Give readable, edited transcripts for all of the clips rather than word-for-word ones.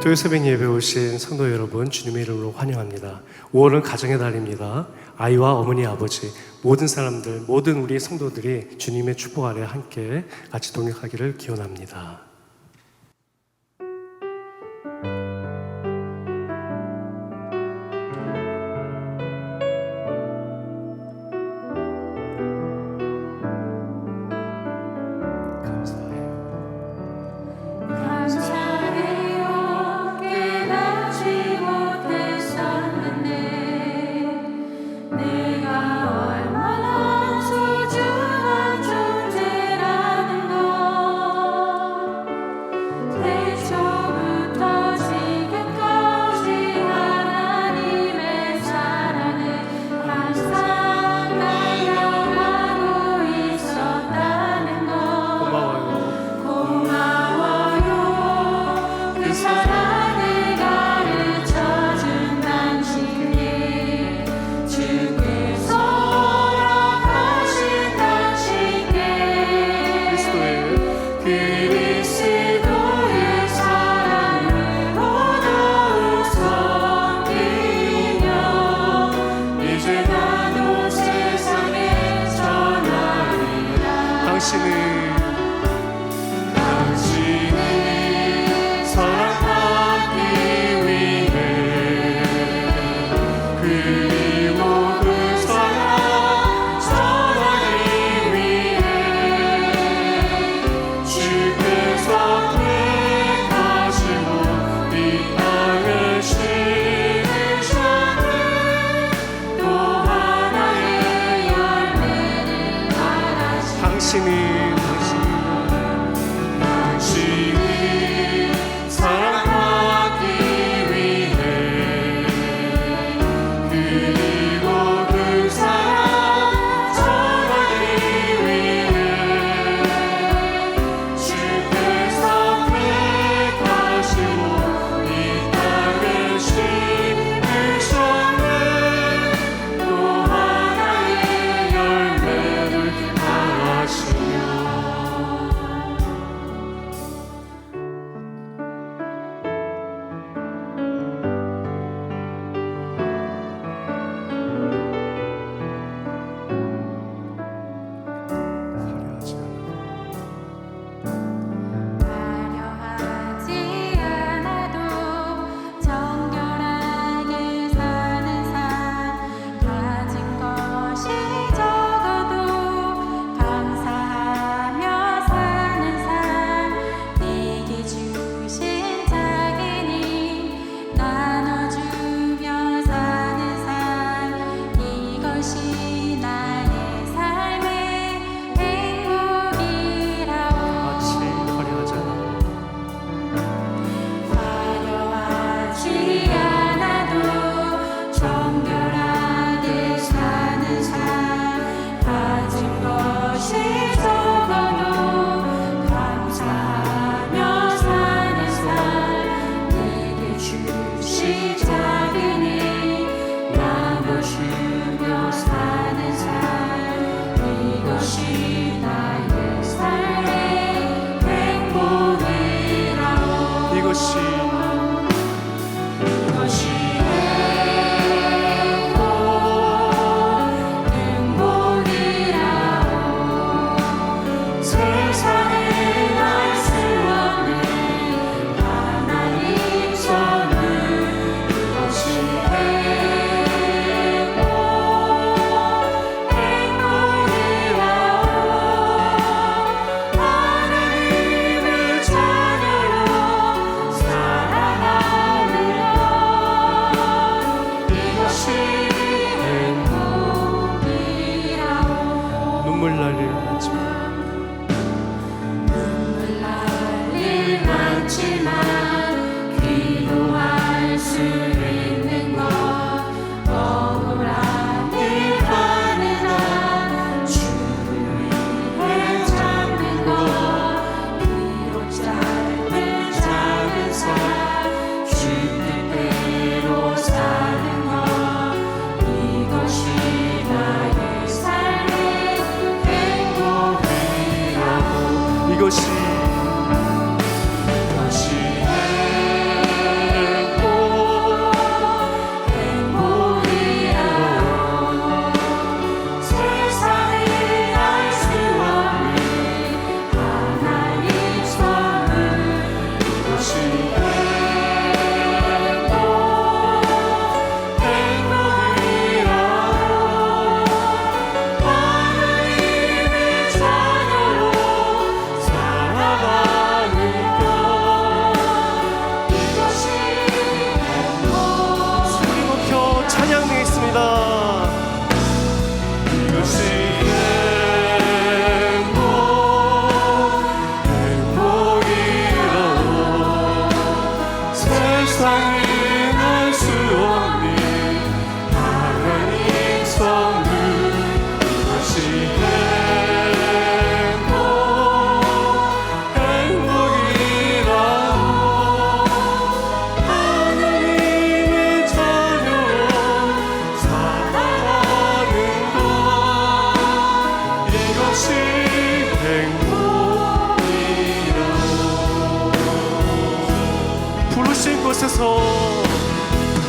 토요 새벽 예배 오신 성도 여러분, 주님의 이름으로 환영합니다. 5월은 가정의 달입니다. 아이와 어머니, 아버지, 모든 사람들, 모든 우리 성도들이 주님의 축복 아래 함께 같이 동역하기를 기원합니다. 이것이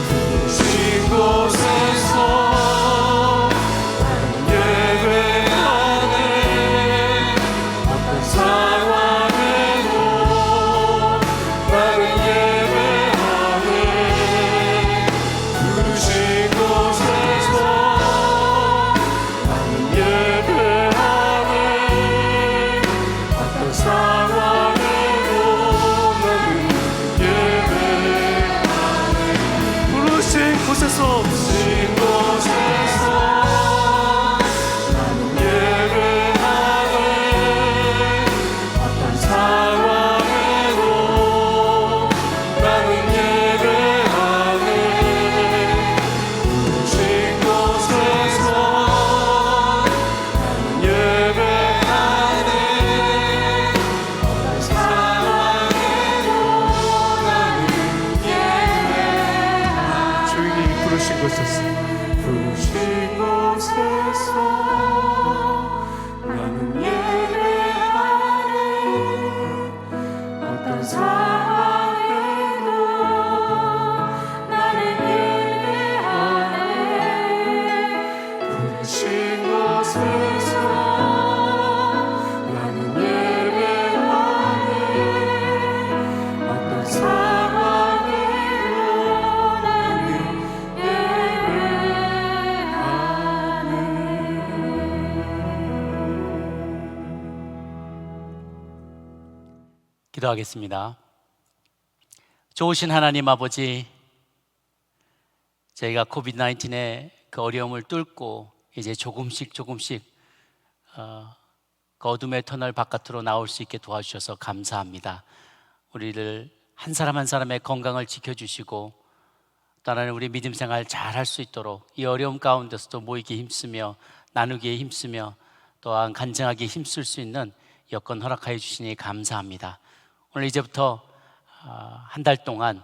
부르신 곳에서 예배하네. 어떤 상황에도 나는 예배하네. 부르신 곳에서 나는 예배하네. 어떤 상황에도 나는 예배하네. 부르신 곳에서 나는 예배하네. 어떤 상황에도 나는 예배하네. 부르신 곳에서 나는 예배하네. 어떤 상황에도 나는 예배하네. 주인이 부르신 곳에서 나는 예배하네. 어떤 상황에도 나는 예배하네. 부르신 곳에서 나는 예배하네. 어떤 상황에도 나는 기도하겠습니다. 좋으신 하나님 아버지, 저희가 코비드-19의 그 어려움을 뚫고 이제 조금씩 그 어둠의 터널 바깥으로 나올 수 있게 도와주셔서 감사합니다. 우리를 한 사람 한 사람의 건강을 지켜주시고 따라는 우리 믿음 생활 잘 할 수 있도록 이 어려움 가운데서도 모이기에 힘쓰며 나누기에 힘쓰며 또한 간증하기에 힘쓸 수 있는 여건 허락하여 주시니 감사합니다. 오늘 이제부터 한 달 동안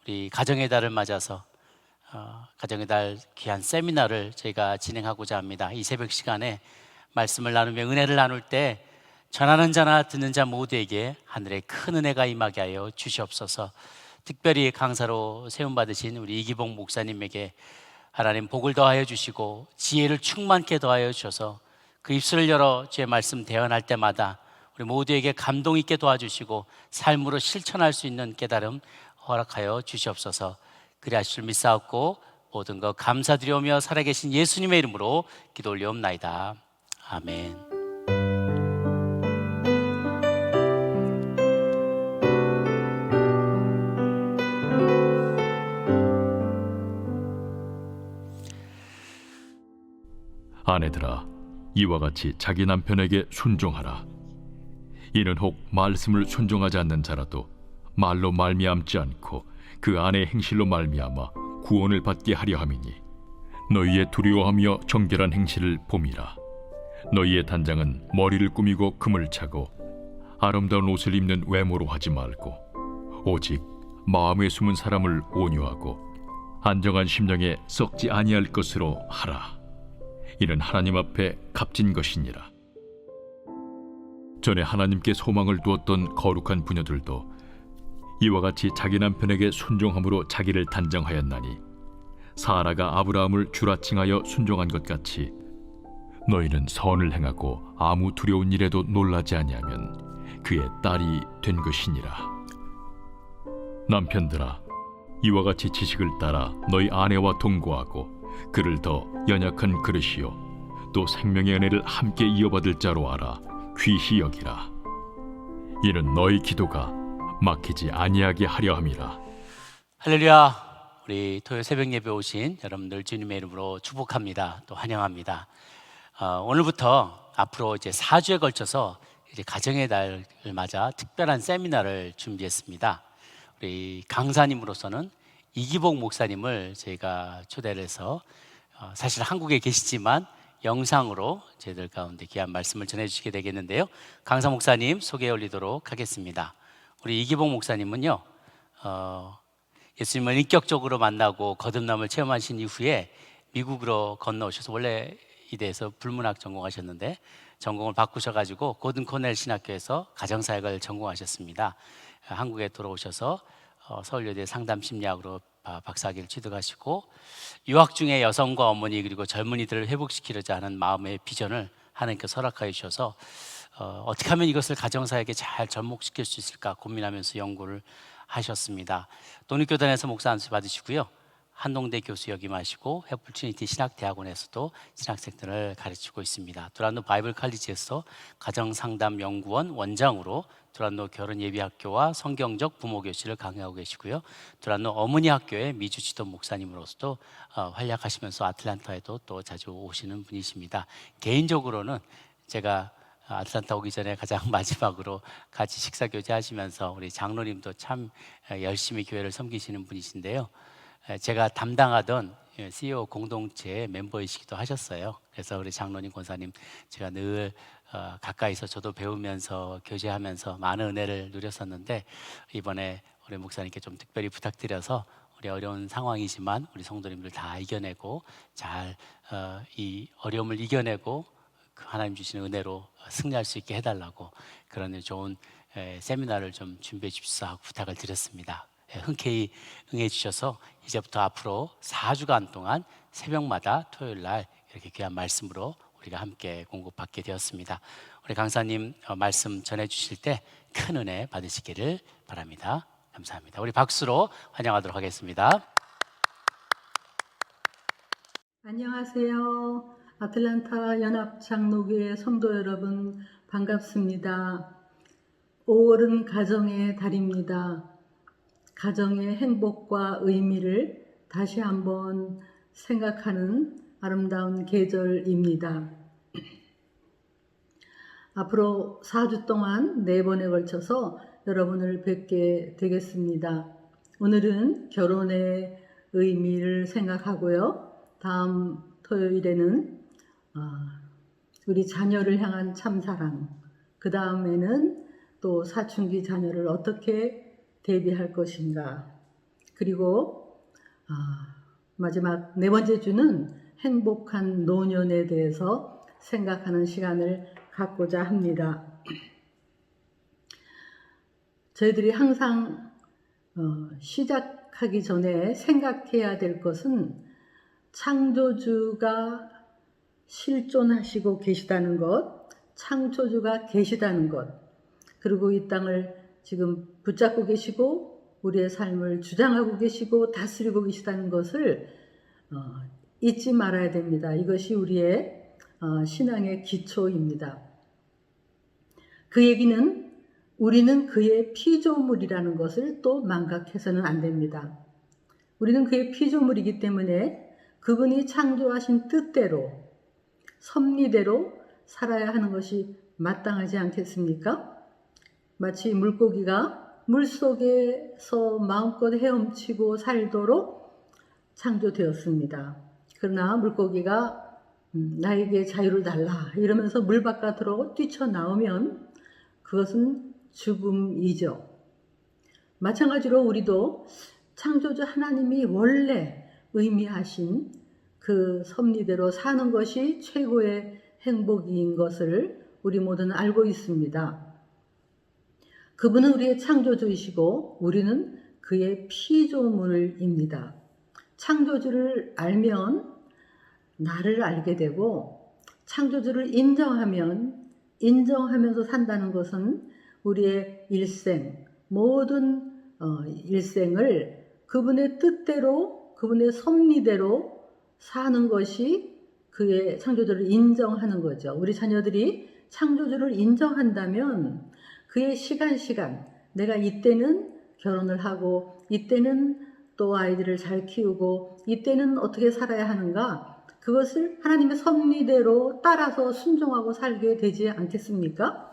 우리 가정의 달을 맞아서 가정의 달 귀한 세미나를 저희가 진행하고자 합니다. 이 새벽 시간에 말씀을 나누며 은혜를 나눌 때 전하는 자나 듣는 자 모두에게 하늘의 큰 은혜가 임하게 하여 주시옵소서. 특별히 강사로 세움받으신 우리 이기봉 목사님에게 하나님 복을 더하여 주시고 지혜를 충만케 더하여 주셔서 그 입술을 열어 주의 말씀 대언할 때마다 우리 모두에게 감동 있게 도와주시고 삶으로 실천할 수 있는 깨달음 허락하여 주시옵소서. 그리하실 줄 믿사옵고 모든 것 감사드리오며 살아계신 예수님의 이름으로 기도 올리옵나이다. 아멘. 아내들아, 이와 같이 자기 남편에게 순종하라. 이는 혹 말씀을 순종하지 않는 자라도 말로 말미암지 않고 그 아내의 행실로 말미암아 구원을 받게 하려 함이니, 너희의 두려워하며 정결한 행실을 봄이라. 너희의 단장은 머리를 꾸미고 금을 차고 아름다운 옷을 입는 외모로 하지 말고 오직 마음에 숨은 사람을 온유하고 안정한 심령에 썩지 아니할 것으로 하라. 이는 하나님 앞에 값진 것이니라. 전에 하나님께 소망을 두었던 거룩한 부녀들도 이와 같이 자기 남편에게 순종함으로 자기를 단정하였나니, 사라가 아브라함을 주라 칭하여 순종한 것 같이 너희는 선을 행하고 아무 두려운 일에도 놀라지 아니하면 그의 딸이 된 것이니라. 남편들아, 이와 같이 지식을 따라 너희 아내와 동거하고 그를 더 연약한 그릇이요 또 생명의 은혜를 함께 이어받을 자로 알아 귀히 여기라. 이는 너희 기도가 막히지 아니하게 하려 함이라. 할렐루야. 우리 토요 새벽 예배 오신 여러분들 주님의 이름으로 축복합니다. 또 환영합니다. 오늘부터 앞으로 이제 4주에 걸쳐서 이제 가정의 달을 맞아 특별한 세미나를 준비했습니다. 우리 강사님으로서는 이기복 목사님을 저희가 초대를 해서 사실 한국에 계시지만 영상으로 저희들 가운데 귀한 말씀을 전해주시게 되겠는데요. 강사 목사님 소개해 올리도록 하겠습니다. 우리 이기복 목사님은요, 예수님을 인격적으로 만나고 거듭남을 체험하신 이후에 미국으로 건너오셔서 원래 이대에서 불문학 전공하셨는데 전공을 바꾸셔가지고 고든 코넬 신학교에서 가정사역을 전공하셨습니다. 한국에 돌아오셔서 서울여대 상담심리학으로 박사학위를 취득하시고 유학 중에 여성과 어머니 그리고 젊은이들을 회복시키려자 하는 마음의 비전을 하나님께서 허락하여 주셔서 어떻게 하면 이것을 가정사역에 잘 접목시킬 수 있을까 고민하면서 연구를 하셨습니다. 독립교단에서 목사 안수 받으시고요. 한동대 교수 역임하시고 해플 트리니티 신학대학원에서도 신학생들을 가르치고 있습니다. 두란노 바이블 칼리지에서 가정상담연구원 원장으로 두란노 결혼예비학교와 성경적 부모교실을 강의하고 계시고요. 두란노 어머니 학교의 미주지도 목사님으로서도 활약하시면서 아틀란타에도 또 자주 오시는 분이십니다. 개인적으로는 제가 아틀란타 오기 전에 가장 마지막으로 같이 식사 교제하시면서 우리 장로님도 참 열심히 교회를 섬기시는 분이신데요. 제가 담당하던 CEO 공동체의 멤버이시기도 하셨어요. 그래서 우리 장로님, 권사님 제가 늘 가까이서 저도 배우면서 교제하면서 많은 은혜를 누렸었는데 이번에 우리 목사님께 좀 특별히 부탁드려서 우리 어려운 상황이지만 우리 성도님들 다 이겨내고 잘 이 어려움을 이겨내고 그 하나님 주시는 은혜로 승리할 수 있게 해달라고 그런 좋은 세미나를 좀 준비해 주십사 하고 부탁을 드렸습니다. 흔쾌히 응해 주셔서 이제부터 앞으로 4주간 동안 새벽마다 토요일 날 이렇게 귀한 말씀으로 우리가 함께 공급받게 되었습니다. 우리 강사님 말씀 전해 주실 때 큰 은혜 받으시기를 바랍니다. 감사합니다. 우리 박수로 환영하도록 하겠습니다. 안녕하세요. 아틀란타 연합장로교회 성도 여러분 반갑습니다. 5월은 가정의 달입니다. 가정의 행복과 의미를 다시 한번 생각하는 아름다운 계절입니다. 앞으로 4주 동안 4번에 걸쳐서 여러분을 뵙게 되겠습니다. 오늘은 결혼의 의미를 생각하고요. 다음 토요일에는 우리 자녀를 향한 참사랑, 그 다음에는 또 사춘기 자녀를 어떻게 대비할 것인가, 그리고 마지막 4번째 주는 행복한 노년에 대해서 생각하는 시간을 갖고자 합니다. 저희들이 항상 시작하기 전에 생각해야 될 것은 창조주가 실존하시고 계시다는 것, 창조주가 계시다는 것, 그리고 이 땅을 지금 붙잡고 계시고 우리의 삶을 주장하고 계시고 다스리고 계시다는 것을 잊지 말아야 됩니다. 이것이 우리의 신앙의 기초입니다. 그 얘기는 우리는 그의 피조물이라는 것을 또 망각해서는 안 됩니다. 우리는 그의 피조물이기 때문에 그분이 창조하신 뜻대로, 섭리대로 살아야 하는 것이 마땅하지 않겠습니까? 마치 물고기가 물속에서 마음껏 헤엄치고 살도록 창조되었습니다. 그러나 물고기가 나에게 자유를 달라 이러면서 물 바깥으로 뛰쳐나오면 그것은 죽음이죠. 마찬가지로 우리도 창조주 하나님이 원래 의미하신 그 섭리대로 사는 것이 최고의 행복인 것을 우리 모두는 알고 있습니다. 그분은 우리의 창조주이시고 우리는 그의 피조물입니다. 창조주를 알면 나를 알게 되고, 창조주를 인정하면서 산다는 것은 우리의 일생, 모든 일생을 그분의 뜻대로, 그분의 섭리대로 사는 것이 그의 창조주를 인정하는 거죠. 우리 자녀들이 창조주를 인정한다면 그의 시간 내가 이때는 결혼을 하고 이때는 또 아이들을 잘 키우고 이때는 어떻게 살아야 하는가, 그것을 하나님의 섭리대로 따라서 순종하고 살게 되지 않겠습니까?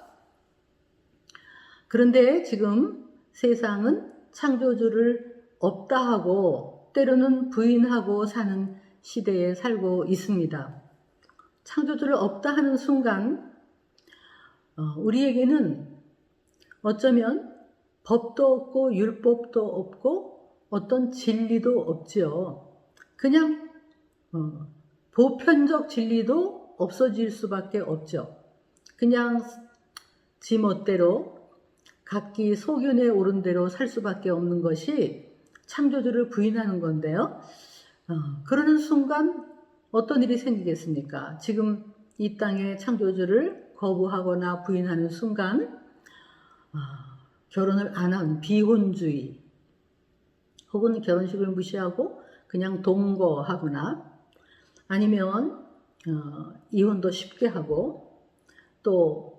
그런데 지금 세상은 창조주를 없다 하고 때로는 부인하고 사는 시대에 살고 있습니다. 창조주를 없다 하는 순간 우리에게는 어쩌면 법도 없고 율법도 없고 어떤 진리도 없죠. 그냥 보편적 진리도 없어질 수밖에 없죠. 그냥 지 멋대로 각기 소견에 오른 대로 살 수밖에 없는 것이 창조주를 부인하는 건데요. 그러는 순간 어떤 일이 생기겠습니까? 지금 이 땅의 창조주를 거부하거나 부인하는 순간 결혼을 안 한 비혼주의 혹은 결혼식을 무시하고 그냥 동거하거나 아니면 이혼도 쉽게 하고 또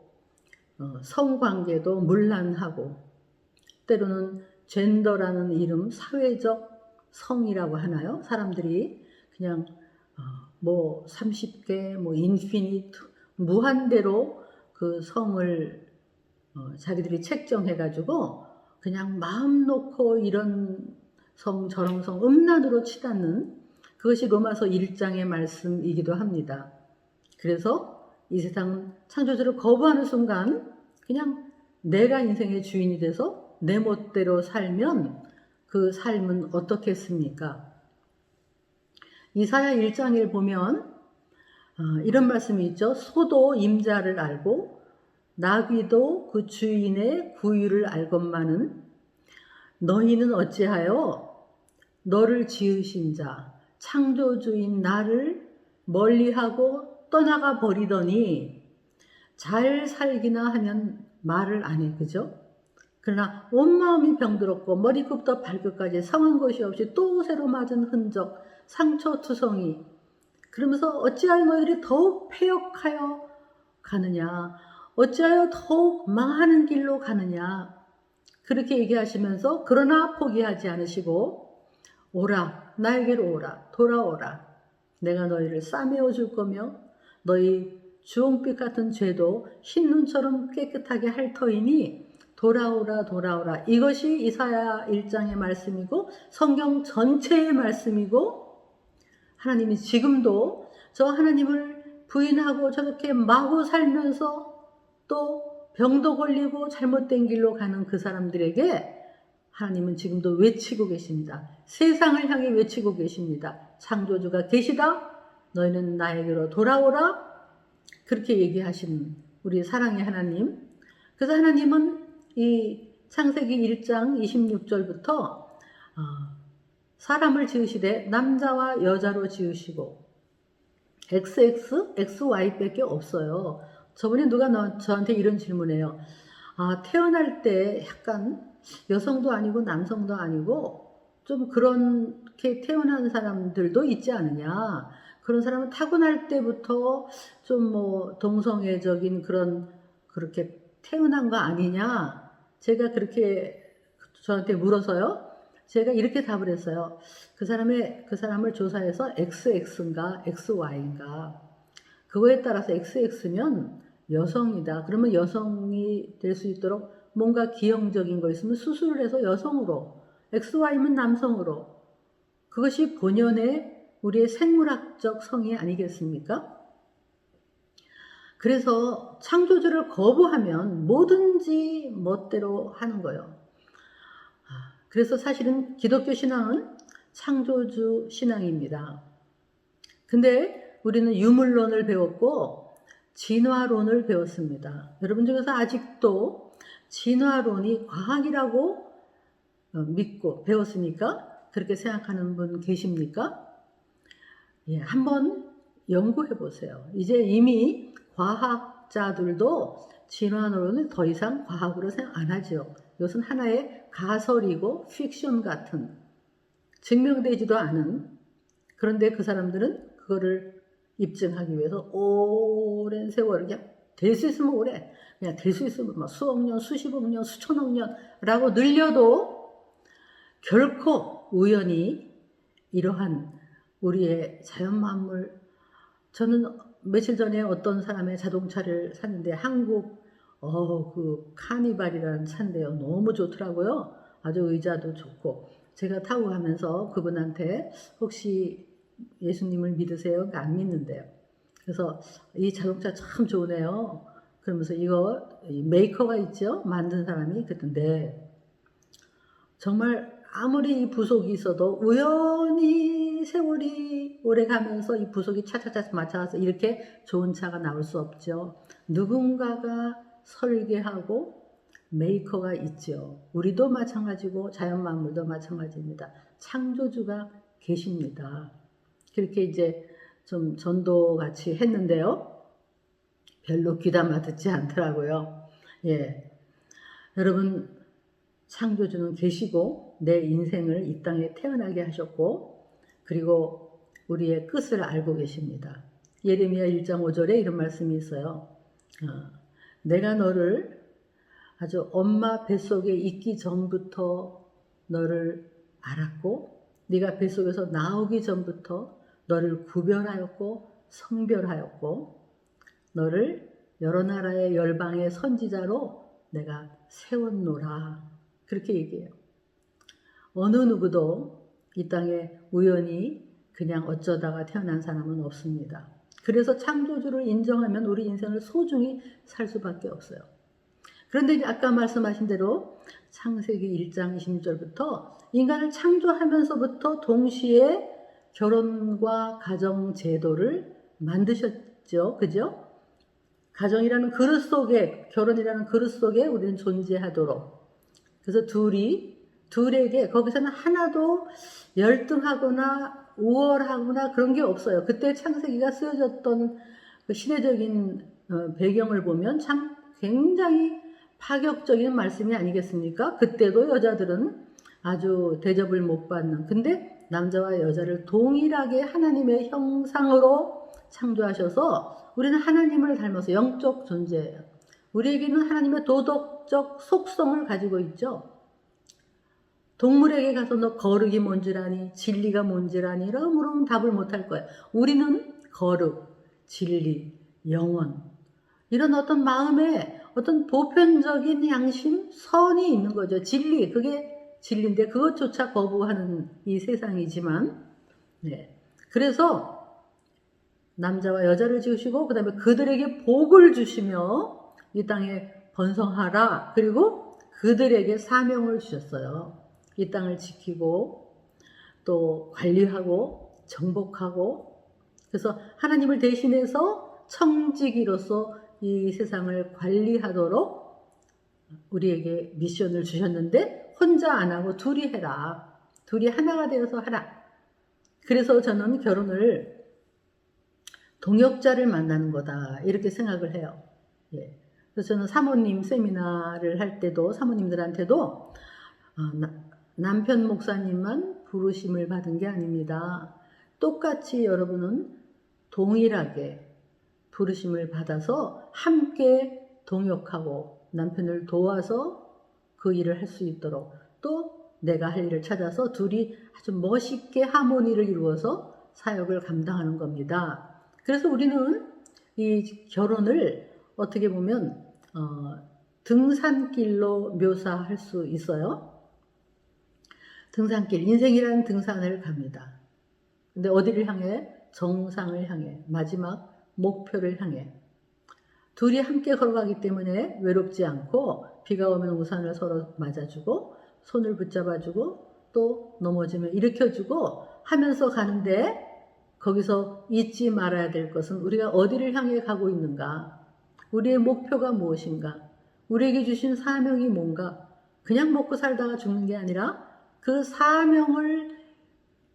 성관계도 문란하고 때로는 젠더라는 이름, 사회적 성이라고 하나요? 사람들이 그냥 뭐 30개, 뭐 인피니트, 무한대로 그 성을 자기들이 책정해가지고 그냥 마음 놓고 이런 성 저런 성 음란으로 치닫는 그것이 로마서 1장의 말씀이기도 합니다. 그래서 이 세상 창조주를 거부하는 순간 그냥 내가 인생의 주인이 돼서 내 멋대로 살면 그 삶은 어떻겠습니까? 이사야 1장에 보면 이런 말씀이 있죠. 소도 임자를 알고 나귀도 그 주인의 구유를 알건만은 너희는 어찌하여 너를 지으신 자 창조주인 나를 멀리하고 떠나가 버리더니 잘 살기나 하면 말을 안 해. 그죠? 그러나 온 마음이 병들었고 머리끝부터 발끝까지 상한 것이 없이 또 새로 맞은 흔적 상처투성이 그러면서 어찌하여 너희들이 더욱 패역하여 가느냐 어찌하여 더욱 망하는 길로 가느냐 그렇게 얘기하시면서 그러나 포기하지 않으시고 오라 나에게로 오라 돌아오라 내가 너희를 싸매어 줄 거며 너희 주홍빛 같은 죄도 흰 눈처럼 깨끗하게 할 터이니 돌아오라 돌아오라 이것이 이사야 1장의 말씀이고 성경 전체의 말씀이고 하나님이 지금도 저 하나님을 부인하고 저렇게 마구 살면서 또 병도 걸리고 잘못된 길로 가는 그 사람들에게 하나님은 지금도 외치고 계십니다. 세상을 향해 외치고 계십니다. 창조주가 계시다. 너희는 나에게로 돌아오라. 그렇게 얘기하신 우리 사랑의 하나님. 그래서 하나님은 이 창세기 1장 26절부터 사람을 지으시되 남자와 여자로 지으시고 XX, XY 밖에 없어요. 저번에 누가 저한테 이런 질문해요. 태어날 때 약간 여성도 아니고 남성도 아니고 좀 그렇게 태어난 사람들도 있지 않느냐. 그런 사람은 타고날 때부터 좀 뭐 동성애적인 그렇게 태어난 거 아니냐. 제가 그렇게 저한테 물어서요. 제가 이렇게 답을 했어요. 그 사람을 조사해서 XX인가 XY인가. 그거에 따라서 XX면 여성이다. 그러면 여성이 될 수 있도록 뭔가 기형적인 거 있으면 수술을 해서 여성으로, XY면 남성으로. 그것이 본연의 우리의 생물학적 성이 아니겠습니까? 그래서 창조주를 거부하면 뭐든지 멋대로 하는 거예요. 그래서 사실은 기독교 신앙은 창조주 신앙입니다. 근데 우리는 유물론을 배웠고 진화론을 배웠습니다. 여러분 중에서 아직도 진화론이 과학이라고 믿고 배웠으니까 그렇게 생각하는 분 계십니까? 예, 한번 연구해 보세요. 이제 이미 과학자들도 진화론을 더 이상 과학으로 생각 안 하죠. 이것은 하나의 가설이고 픽션 같은 증명되지도 않은 그런데 그 사람들은 그거를 입증하기 위해서 오랜 세월을 그냥 될 수 있으면 오래 그냥 될 수 있으면 막 수억 년, 수십억 년, 수천억 년라고 늘려도 결코 우연히 이러한 우리의 자연 만물 저는 며칠 전에 어떤 사람의 자동차를 샀는데 한국 그 카니발이라는 차인데요. 너무 좋더라고요. 아주 의자도 좋고 제가 타고 가면서 그분한테 혹시 예수님을 믿으세요? 안 믿는데요. 그래서 이 자동차 참 좋으네요. 그러면서 이거 메이커가 있죠? 만든 사람이 그랬는데 정말 아무리 이 부속이 있어도 우연히 세월이 오래 가면서 이 부속이 차차차 맞춰서 이렇게 좋은 차가 나올 수 없죠. 누군가가 설계하고 메이커가 있죠. 우리도 마찬가지고 자연 만물도 마찬가지입니다. 창조주가 계십니다. 그렇게 이제 좀 전도같이 했는데요. 별로 귀담아 듣지 않더라고요. 예. 여러분, 창조주는 계시고 내 인생을 이 땅에 태어나게 하셨고, 그리고 우리의 끝을 알고 계십니다. 예레미야 1장 5절에 이런 말씀이 있어요. 내가 너를 아주 엄마 뱃속에 있기 전부터 너를 알았고, 네가 뱃속에서 나오기 전부터 너를 구별하였고 성별하였고, 너를 여러 나라의 열방의 선지자로 내가 세웠노라. 그렇게 얘기해요. 어느 누구도 이 땅에 우연히 그냥 어쩌다가 태어난 사람은 없습니다. 그래서 창조주를 인정하면 우리 인생을 소중히 살 수밖에 없어요. 그런데 아까 말씀하신 대로 창세기 1장 26절부터 인간을 창조하면서부터 동시에 결혼과 가정 제도를 만드셨죠. 그죠? 가정이라는 그릇 속에, 결혼이라는 그릇 속에 우리는 존재하도록. 그래서 둘에게 거기서는 하나도 열등하거나 우월하거나 그런 게 없어요. 그때 창세기가 쓰여졌던 그 시대적인 배경을 보면 참 굉장히 파격적인 말씀이 아니겠습니까? 그때도 여자들은 아주 대접을 못 받는, 근데 남자와 여자를 동일하게 하나님의 형상으로 창조하셔서 우리는 하나님을 닮아서 영적 존재예요. 우리에게는 하나님의 도덕적 속성을 가지고 있죠. 동물에게 가서 너 거룩이 뭔지라니, 진리가 뭔지라니 이러고 물으면 답을 못할 거예요. 우리는 거룩, 진리, 영원 이런 어떤 마음에 어떤 보편적인 양심, 선이 있는 거죠. 진리, 그게 진리인데 그것조차 거부하는 이 세상이지만, 네. 그래서 남자와 여자를 지으시고 그 다음에 그들에게 복을 주시며 이 땅에 번성하라. 그리고 그들에게 사명을 주셨어요. 이 땅을 지키고 또 관리하고 정복하고, 그래서 하나님을 대신해서 청지기로서 이 세상을 관리하도록 우리에게 미션을 주셨는데 혼자 안 하고 둘이 해라. 둘이 하나가 되어서 하라. 그래서 저는 결혼을 동역자를 만나는 거다 이렇게 생각을 해요. 예. 그래서 저는 사모님 세미나를 할 때도 사모님들한테도 남편 목사님만 부르심을 받은 게 아닙니다. 똑같이 여러분은 동일하게 부르심을 받아서 함께 동역하고 남편을 도와서 그 일을 할 수 있도록, 또 내가 할 일을 찾아서 둘이 아주 멋있게 하모니를 이루어서 사역을 감당하는 겁니다. 그래서 우리는 이 결혼을 어떻게 보면 등산길로 묘사할 수 있어요. 등산길, 인생이라는 등산을 갑니다. 근데 어디를 향해? 정상을 향해, 마지막 목표를 향해. 둘이 함께 걸어가기 때문에 외롭지 않고 비가 오면 우산을 서로 맞아주고 손을 붙잡아주고 또 넘어지면 일으켜주고 하면서 가는데, 거기서 잊지 말아야 될 것은 우리가 어디를 향해 가고 있는가, 우리의 목표가 무엇인가, 우리에게 주신 사명이 뭔가. 그냥 먹고 살다가 죽는 게 아니라 그 사명을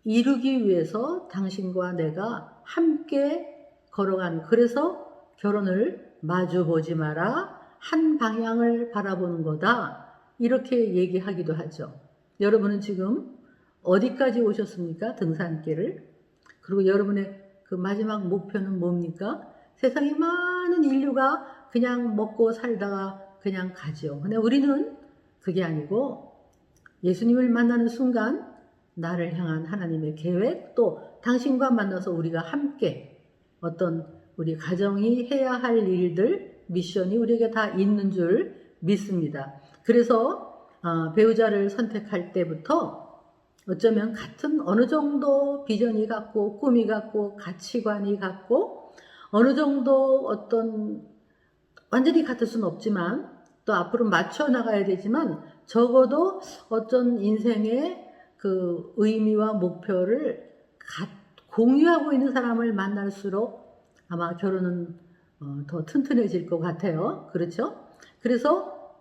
이루기 위해서 당신과 내가 함께 걸어간, 그래서 결혼을 마주보지 마라, 한 방향을 바라보는 거다 이렇게 얘기하기도 하죠. 여러분은 지금 어디까지 오셨습니까? 등산길을. 그리고 여러분의 그 마지막 목표는 뭡니까? 세상에 많은 인류가 그냥 먹고 살다가 그냥 가죠. 근데 우리는 그게 아니고 예수님을 만나는 순간 나를 향한 하나님의 계획, 또 당신과 만나서 우리가 함께 어떤 우리 가정이 해야 할 일들, 미션이 우리에게 다 있는 줄 믿습니다. 그래서 배우자를 선택할 때부터 어쩌면 같은 어느 정도 비전이 같고 꿈이 같고 가치관이 같고 어느 정도 어떤 완전히 같을 수는 없지만 또 앞으로 맞춰 나가야 되지만 적어도 어떤 인생의 그 의미와 목표를 공유하고 있는 사람을 만날수록 아마 결혼은 더 튼튼해질 것 같아요. 그렇죠? 그래서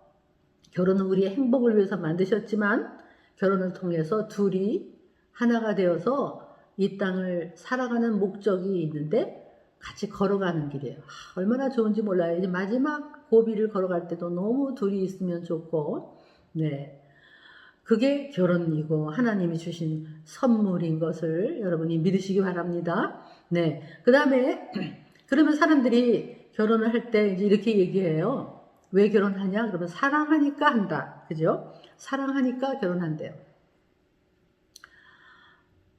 결혼은 우리의 행복을 위해서 만드셨지만 결혼을 통해서 둘이 하나가 되어서 이 땅을 살아가는 목적이 있는데 같이 걸어가는 길이에요. 얼마나 좋은지 몰라요. 이제 마지막 고비를 걸어갈 때도 너무 둘이 있으면 좋고, 네. 그게 결혼이고 하나님이 주신 선물인 것을 여러분이 믿으시기 바랍니다. 네. 그 다음에, 그러면 사람들이 결혼을 할 때 이제 이렇게 얘기해요. 왜 결혼하냐? 그러면 사랑하니까 한다. 그죠? 사랑하니까 결혼한대요.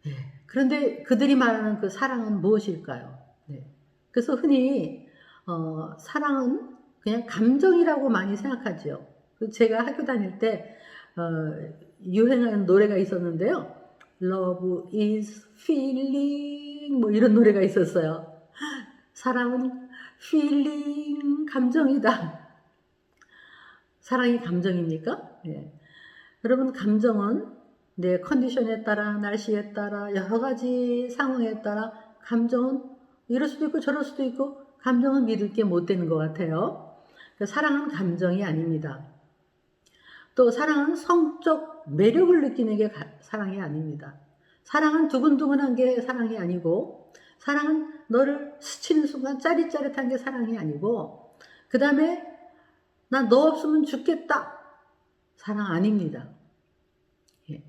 네. 그런데 그들이 말하는 그 사랑은 무엇일까요? 네. 그래서 흔히 사랑은 그냥 감정이라고 많이 생각하죠. 제가 학교 다닐 때 유행하는 노래가 있었는데요. Love is feeling 뭐 이런 노래가 있었어요. 사랑은 feeling 감정이다. 사랑이 감정입니까? 네. 여러분 감정은 내 컨디션에 따라 날씨에 따라 여러 가지 상황에 따라 감정은 이럴 수도 있고 저럴 수도 있고 감정은 믿을 게 못 되는 것 같아요. 사랑은 감정이 아닙니다. 또 사랑은 성적 매력을 느끼는 게 사랑이 아닙니다. 사랑은 두근두근한 게 사랑이 아니고 사랑은 너를 스치는 순간 짜릿짜릿한 게 사랑이 아니고 그 다음에 나 너 없으면 죽겠다. 사랑 아닙니다. 예.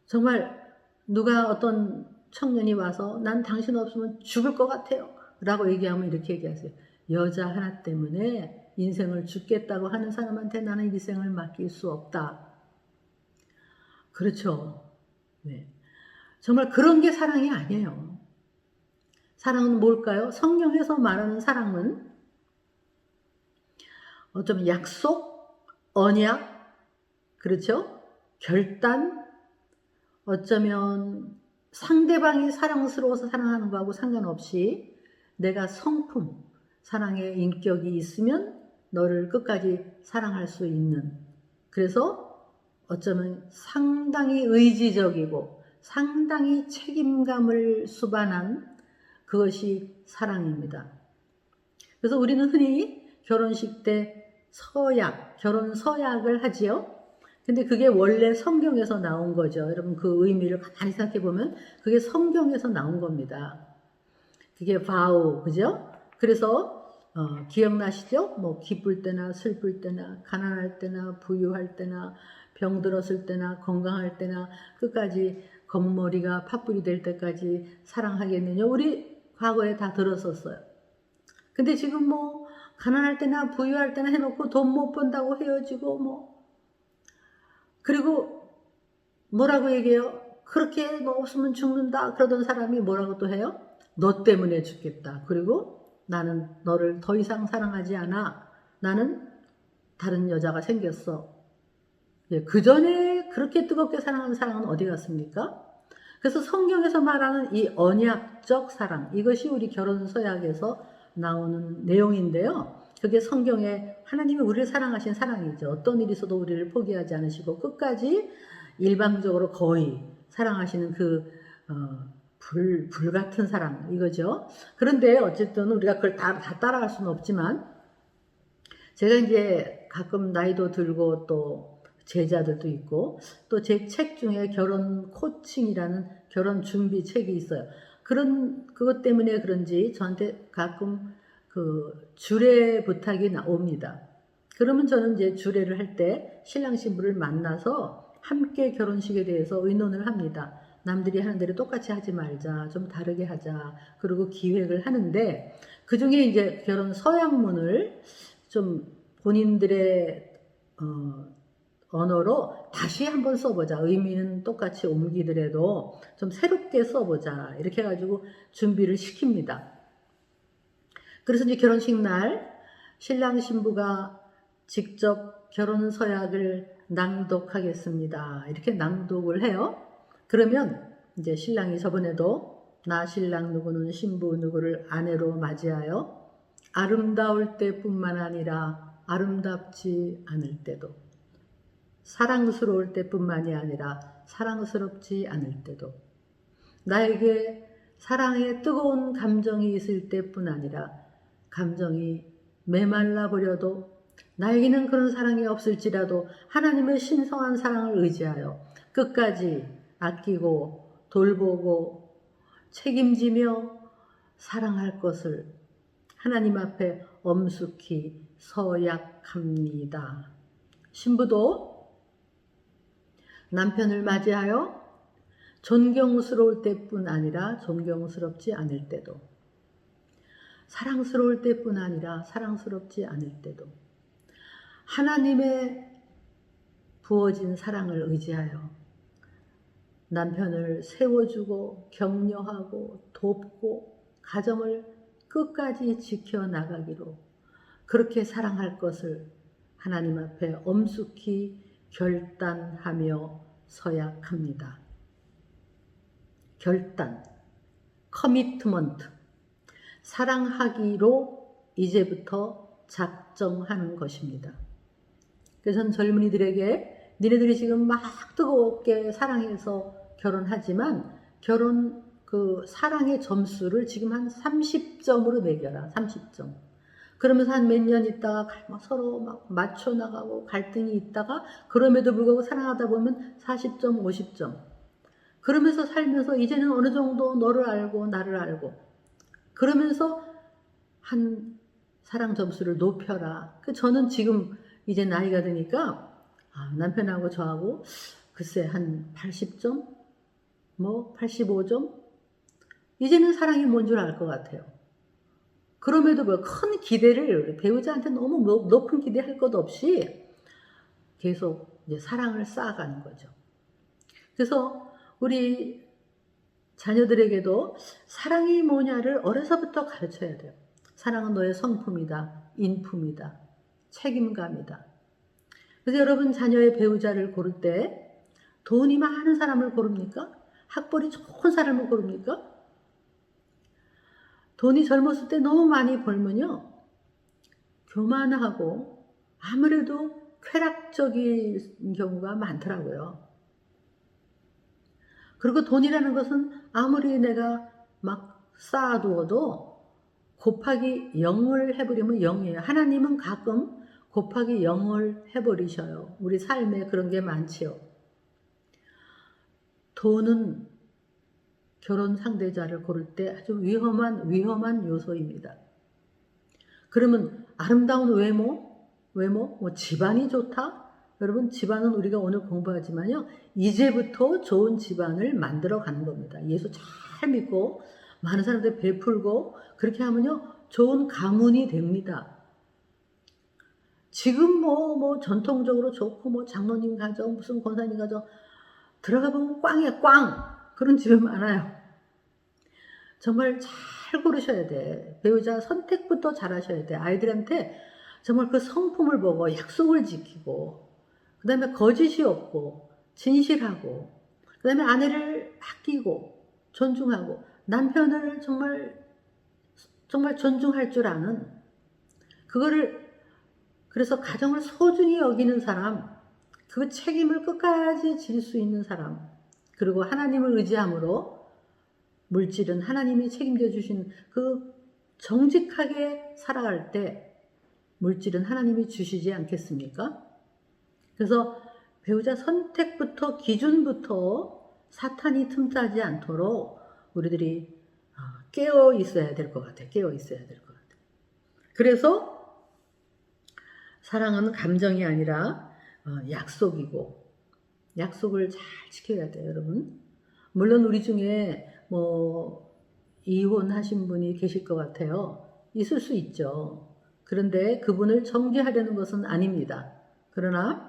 정말 누가 어떤 청년이 와서 난 당신 없으면 죽을 것 같아요 라고 얘기하면 이렇게 얘기하세요. 여자 하나 때문에 인생을 죽겠다고 하는 사람한테 나는 인생을 맡길 수 없다. 그렇죠. 네. 정말 그런 게 사랑이 아니에요. 사랑은 뭘까요? 성경에서 말하는 사랑은 어쩌면 약속, 언약, 그렇죠? 결단, 어쩌면 상대방이 사랑스러워서 사랑하는 거하고 상관없이 내가 성품, 사랑의 인격이 있으면 너를 끝까지 사랑할 수 있는, 그래서 어쩌면 상당히 의지적이고 상당히 책임감을 수반한 그것이 사랑입니다. 그래서 우리는 흔히 결혼식 때 서약, 결혼 서약을 하지요. 근데 그게 원래 성경에서 나온 거죠. 여러분 그 의미를 가만히 생각해 보면 그게 성경에서 나온 겁니다. 그게 vow, 그죠? 그래서 기억나시죠? 뭐 기쁠 때나 슬플 때나 가난할 때나 부유할 때나 병들었을 때나 건강할 때나 끝까지 겉머리가 팥불이 될 때까지 사랑하겠느냐. 우리 과거에 다 들었었어요. 근데 지금 뭐 가난할 때나 부유할 때나 해놓고 돈 못 번다고 헤어지고 뭐 그리고 뭐라고 얘기해요? 그렇게 너 없으면 죽는다 그러던 사람이 뭐라고 또 해요? 너 때문에 죽겠다. 그리고 나는 너를 더 이상 사랑하지 않아. 나는 다른 여자가 생겼어. 그 전에 그렇게 뜨겁게 사랑하는 사랑은 어디 갔습니까? 그래서 성경에서 말하는 이 언약적 사랑, 이것이 우리 결혼 서약에서 나오는 내용인데요. 그게 성경에 하나님이 우리를 사랑하신 사랑이죠. 어떤 일이 있어도 우리를 포기하지 않으시고 끝까지 일방적으로 거의 사랑하시는 그 불 같은 사랑 이거죠. 그런데 어쨌든 우리가 그걸 다 따라갈 수는 없지만 제가 이제 가끔 나이도 들고 또 제자들도 있고 또 제 책 중에 결혼 코칭이라는 결혼 준비 책이 있어요. 그것 때문에 그런지 저한테 가끔 그 주례 부탁이 옵니다. 그러면 저는 이제 주례를 할 때 신랑 신부를 만나서 함께 결혼식에 대해서 의논을 합니다. 남들이 하는 대로 똑같이 하지 말자, 좀 다르게 하자. 그리고 기획을 하는데 그 중에 이제 결혼 서약문을 좀 본인들의 언어로 다시 한번 써보자. 의미는 똑같이 옮기더라도 좀 새롭게 써보자. 이렇게 해가지고 준비를 시킵니다. 그래서 이제 결혼식 날 신랑 신부가 직접 결혼 서약을 낭독하겠습니다. 이렇게 낭독을 해요. 그러면 이제 신랑이 저번에도 나 신랑 누구는 신부 누구를 아내로 맞이하여 아름다울 때뿐만 아니라 아름답지 않을 때도 사랑스러울 때뿐만이 아니라 사랑스럽지 않을 때도 나에게 사랑의 뜨거운 감정이 있을 때뿐 아니라 감정이 메말라 버려도 나에게는 그런 사랑이 없을지라도 하나님의 신성한 사랑을 의지하여 끝까지 아끼고 돌보고 책임지며 사랑할 것을 하나님 앞에 엄숙히 서약합니다. 신부도 남편을 맞이하여 존경스러울 때뿐 아니라 존경스럽지 않을 때도, 사랑스러울 때뿐 아니라 사랑스럽지 않을 때도 하나님의 부어진 사랑을 의지하여 남편을 세워주고 격려하고 돕고 가정을 끝까지 지켜나가기로 그렇게 사랑할 것을 하나님 앞에 엄숙히 결단하며 서약합니다. 결단, 커미트먼트, 사랑하기로 이제부터 작정하는 것입니다. 그래서 저는 젊은이들에게 니네들이 지금 막 뜨겁게 사랑해서 결혼하지만 결혼 그 사랑의 점수를 지금 한 30점으로 매겨라. 30점. 그러면서 한 몇 년 있다가 막 서로 막 맞춰 나가고 갈등이 있다가 그럼에도 불구하고 사랑하다 보면 40점, 50점. 그러면서 살면서 이제는 어느 정도 너를 알고 나를 알고 그러면서 한 사랑 점수를 높여라. 저는 지금 이제 나이가 드니까 남편하고 저하고 글쎄 한 80점? 뭐 85점? 이제는 사랑이 뭔 줄 알 것 같아요. 그럼에도 큰 기대를 배우자한테 너무 높은 기대할 것 없이 계속 이제 사랑을 쌓아가는 거죠. 그래서 우리 자녀들에게도 사랑이 뭐냐를 어려서부터 가르쳐야 돼요. 사랑은 너의 성품이다, 인품이다, 책임감이다. 그래서 여러분 자녀의 배우자를 고를 때 돈이 많은 사람을 고릅니까? 학벌이 좋은 사람을 고릅니까? 돈이 젊었을 때 너무 많이 벌면요, 교만하고 아무래도 쾌락적인 경우가 많더라고요. 그리고 돈이라는 것은 아무리 내가 막 쌓아두어도 곱하기 0을 해버리면 0이에요. 하나님은 가끔 곱하기 0을 해버리셔요. 우리 삶에 그런 게 많지요. 돈은 결혼 상대자를 고를 때 아주 위험한 요소입니다. 그러면 아름다운 외모, 뭐 집안이 좋다? 여러분 집안은 우리가 오늘 공부하지만요. 이제부터 좋은 집안을 만들어 가는 겁니다. 예수 잘 믿고 많은 사람들 베풀고 그렇게 하면요. 좋은 가문이 됩니다. 지금 뭐 전통적으로 좋고 뭐 장로님 가정 무슨 권사님 가정 들어가 보면 꽝이야 꽝. 그런 집이 많아요. 정말 잘 고르셔야 돼. 배우자 선택부터 잘 하셔야 돼. 아이들한테 정말 그 성품을 보고 약속을 지키고 그 다음에 거짓이 없고 진실하고 그 다음에 아내를 아끼고 존중하고 남편을 정말 존중할 줄 아는 그거를 그래서 가정을 소중히 여기는 사람 그 책임을 끝까지 질 수 있는 사람 그리고 하나님을 의지함으로 물질은 하나님이 책임져 주신 그 정직하게 살아갈 때 물질은 하나님이 주시지 않겠습니까? 그래서 배우자 선택부터 기준부터 사탄이 틈타지 않도록 우리들이 깨어 있어야 될 것 같아요. 깨어 있어야 될 것 같아요. 그래서 사랑은 감정이 아니라 약속이고 약속을 잘 지켜야 돼요, 여러분. 물론 우리 중에 뭐 이혼하신 분이 계실 것 같아요. 있을 수 있죠. 그런데 그분을 정죄하려는 것은 아닙니다. 그러나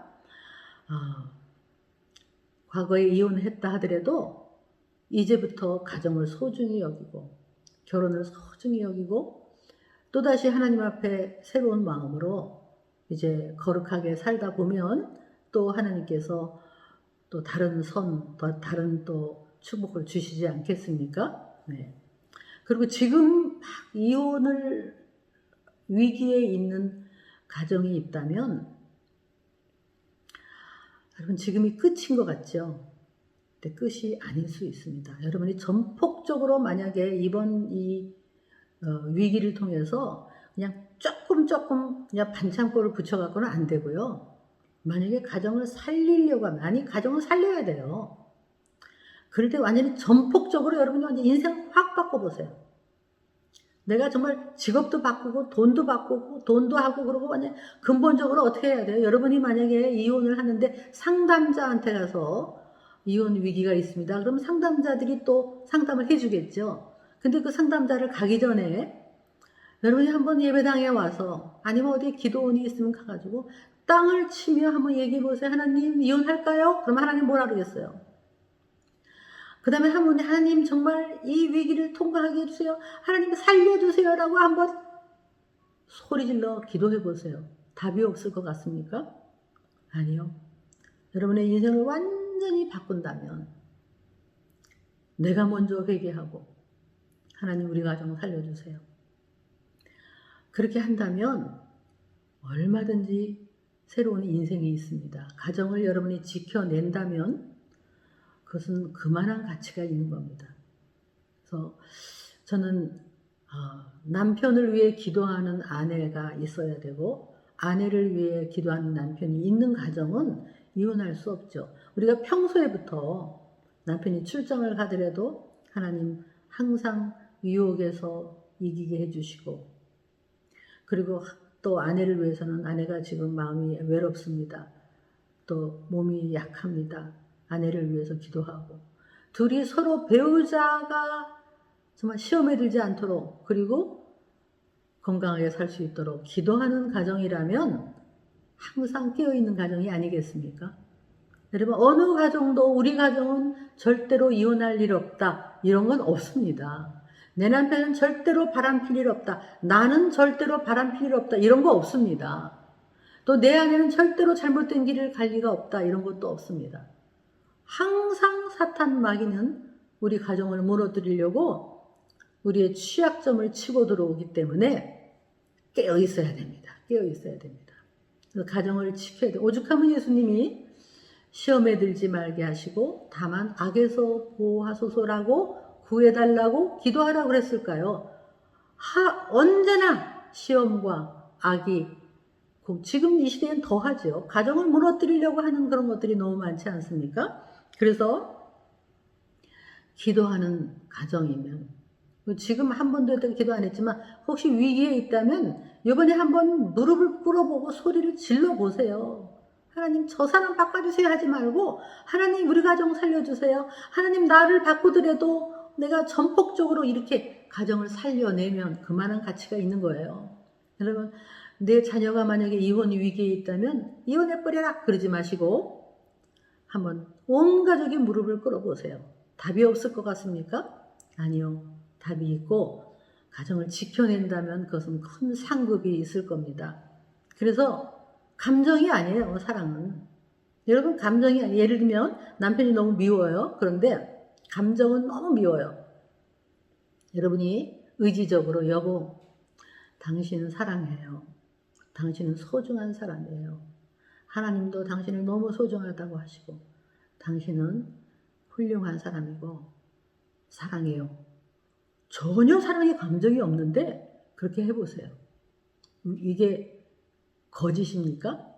과거에 이혼했다 하더라도 이제부터 가정을 소중히 여기고 결혼을 소중히 여기고 또다시 하나님 앞에 새로운 마음으로 이제 거룩하게 살다 보면 또 하나님께서 또 다른 다른 또 축복을 주시지 않겠습니까? 네. 그리고 지금 막 이혼을 위기에 있는 가정이 있다면 여러분 지금이 끝인 것 같죠? 근데 끝이 아닐 수 있습니다. 여러분이 전폭적으로 만약에 이번 이 위기를 통해서 그냥 조금 조금 그냥 반창고를 붙여갖고는 안 되고요. 만약에 가정을 살리려고 하면, 아니 가정을 살려야 돼요. 그럴 때 완전히 전폭적으로 여러분이 완전 인생 확 바꿔보세요. 내가 정말 직업도 바꾸고 돈도 바꾸고 돈도 하고 그러고 완전 근본적으로 어떻게 해야 돼요? 여러분이 만약에 이혼을 하는데 상담자한테 가서 이혼 위기가 있습니다. 그럼 상담자들이 또 상담을 해주겠죠. 근데 그 상담자를 가기 전에 여러분이 한번 예배당에 와서 아니면 어디에 기도원이 있으면 가가지고 땅을 치며 한번 얘기해 보세요. 하나님 이혼할까요? 그럼 하나님 뭐라 그러겠어요? 그 다음에 한 분이 하나님 정말 이 위기를 통과하게 해주세요. 하나님 살려주세요. 라고 한번 소리질러 기도해 보세요. 답이 없을 것 같습니까? 아니요. 여러분의 인생을 완전히 바꾼다면 내가 먼저 회개하고 하나님 우리 가정 살려주세요. 그렇게 한다면 얼마든지 새로운 인생이 있습니다. 가정을 여러분이 지켜낸다면 그것은 그만한 가치가 있는 겁니다. 그래서 저는 남편을 위해 기도하는 아내가 있어야 되고 아내를 위해 기도하는 남편이 있는 가정은 이혼할 수 없죠. 우리가 평소에부터 남편이 출장을 가더라도 하나님 항상 유혹에서 이기게 해주시고 그리고 또 아내를 위해서는 아내가 지금 마음이 외롭습니다. 또 몸이 약합니다. 아내를 위해서 기도하고 둘이 서로 배우자가 정말 시험에 들지 않도록 그리고 건강하게 살 수 있도록 기도하는 가정이라면 항상 깨어있는 가정이 아니겠습니까? 여러분 어느 가정도 우리 가정은 절대로 이혼할 일 없다 이런 건 없습니다. 내 남편은 절대로 바람필 일 없다. 나는 절대로 바람필 일 없다. 이런 거 없습니다. 또 내 아내는 절대로 잘못된 길을 갈 리가 없다. 이런 것도 없습니다. 항상 사탄 마귀는 우리 가정을 무너뜨리려고 우리의 취약점을 치고 들어오기 때문에 깨어 있어야 됩니다. 깨어 있어야 됩니다. 그래서 가정을 지켜야 돼요. 오죽하면 예수님이 시험에 들지 말게 하시고 다만 악에서 보호하소서라고 구해달라고 기도하라고 그랬을까요? 언제나 시험과 악이 지금 이 시대엔 더하죠. 가정을 무너뜨리려고 하는 그런 것들이 너무 많지 않습니까? 그래서 기도하는 가정이면 지금 한 번도 기도 안 했지만 혹시 위기에 있다면 이번에 한번 무릎을 꿇어보고 소리를 질러보세요. 하나님 저 사람 바꿔주세요 하지 말고 하나님 우리 가정 살려주세요. 하나님 나를 바꾸더라도 내가 전폭적으로 이렇게 가정을 살려내면 그만한 가치가 있는 거예요. 여러분 내 자녀가 만약에 이혼 위기에 있다면 이혼해버려라 그러지 마시고 한번 온 가족이 무릎을 꿇어보세요. 답이 없을 것 같습니까? 아니요. 답이 있고 가정을 지켜낸다면 그것은 큰 상급이 있을 겁니다. 그래서 감정이 아니에요. 사랑은. 여러분 감정이 아니에요. 예를 들면 남편이 너무 미워요. 그런데 감정은 너무 미워요. 여러분이 의지적으로 여보 당신은 사랑해요. 당신은 소중한 사람이에요. 하나님도 당신을 너무 소중하다고 하시고 당신은 훌륭한 사람이고 사랑해요. 전혀 사랑의 감정이 없는데 그렇게 해보세요. 이게 거짓입니까?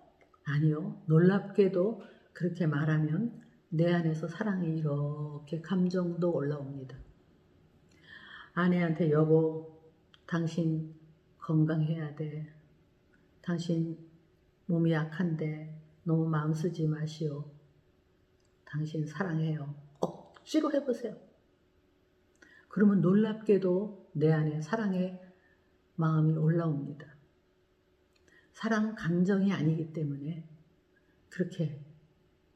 아니요. 놀랍게도 그렇게 말하면 내 안에서 사랑이 이렇게 감정도 올라옵니다. 아내한테 여보 당신 건강해야 돼. 당신 몸이 약한데 너무 마음 쓰지 마시오. 당신 사랑해요. 억지로 해보세요. 그러면 놀랍게도 내 안에 사랑의 마음이 올라옵니다. 사랑 감정이 아니기 때문에 그렇게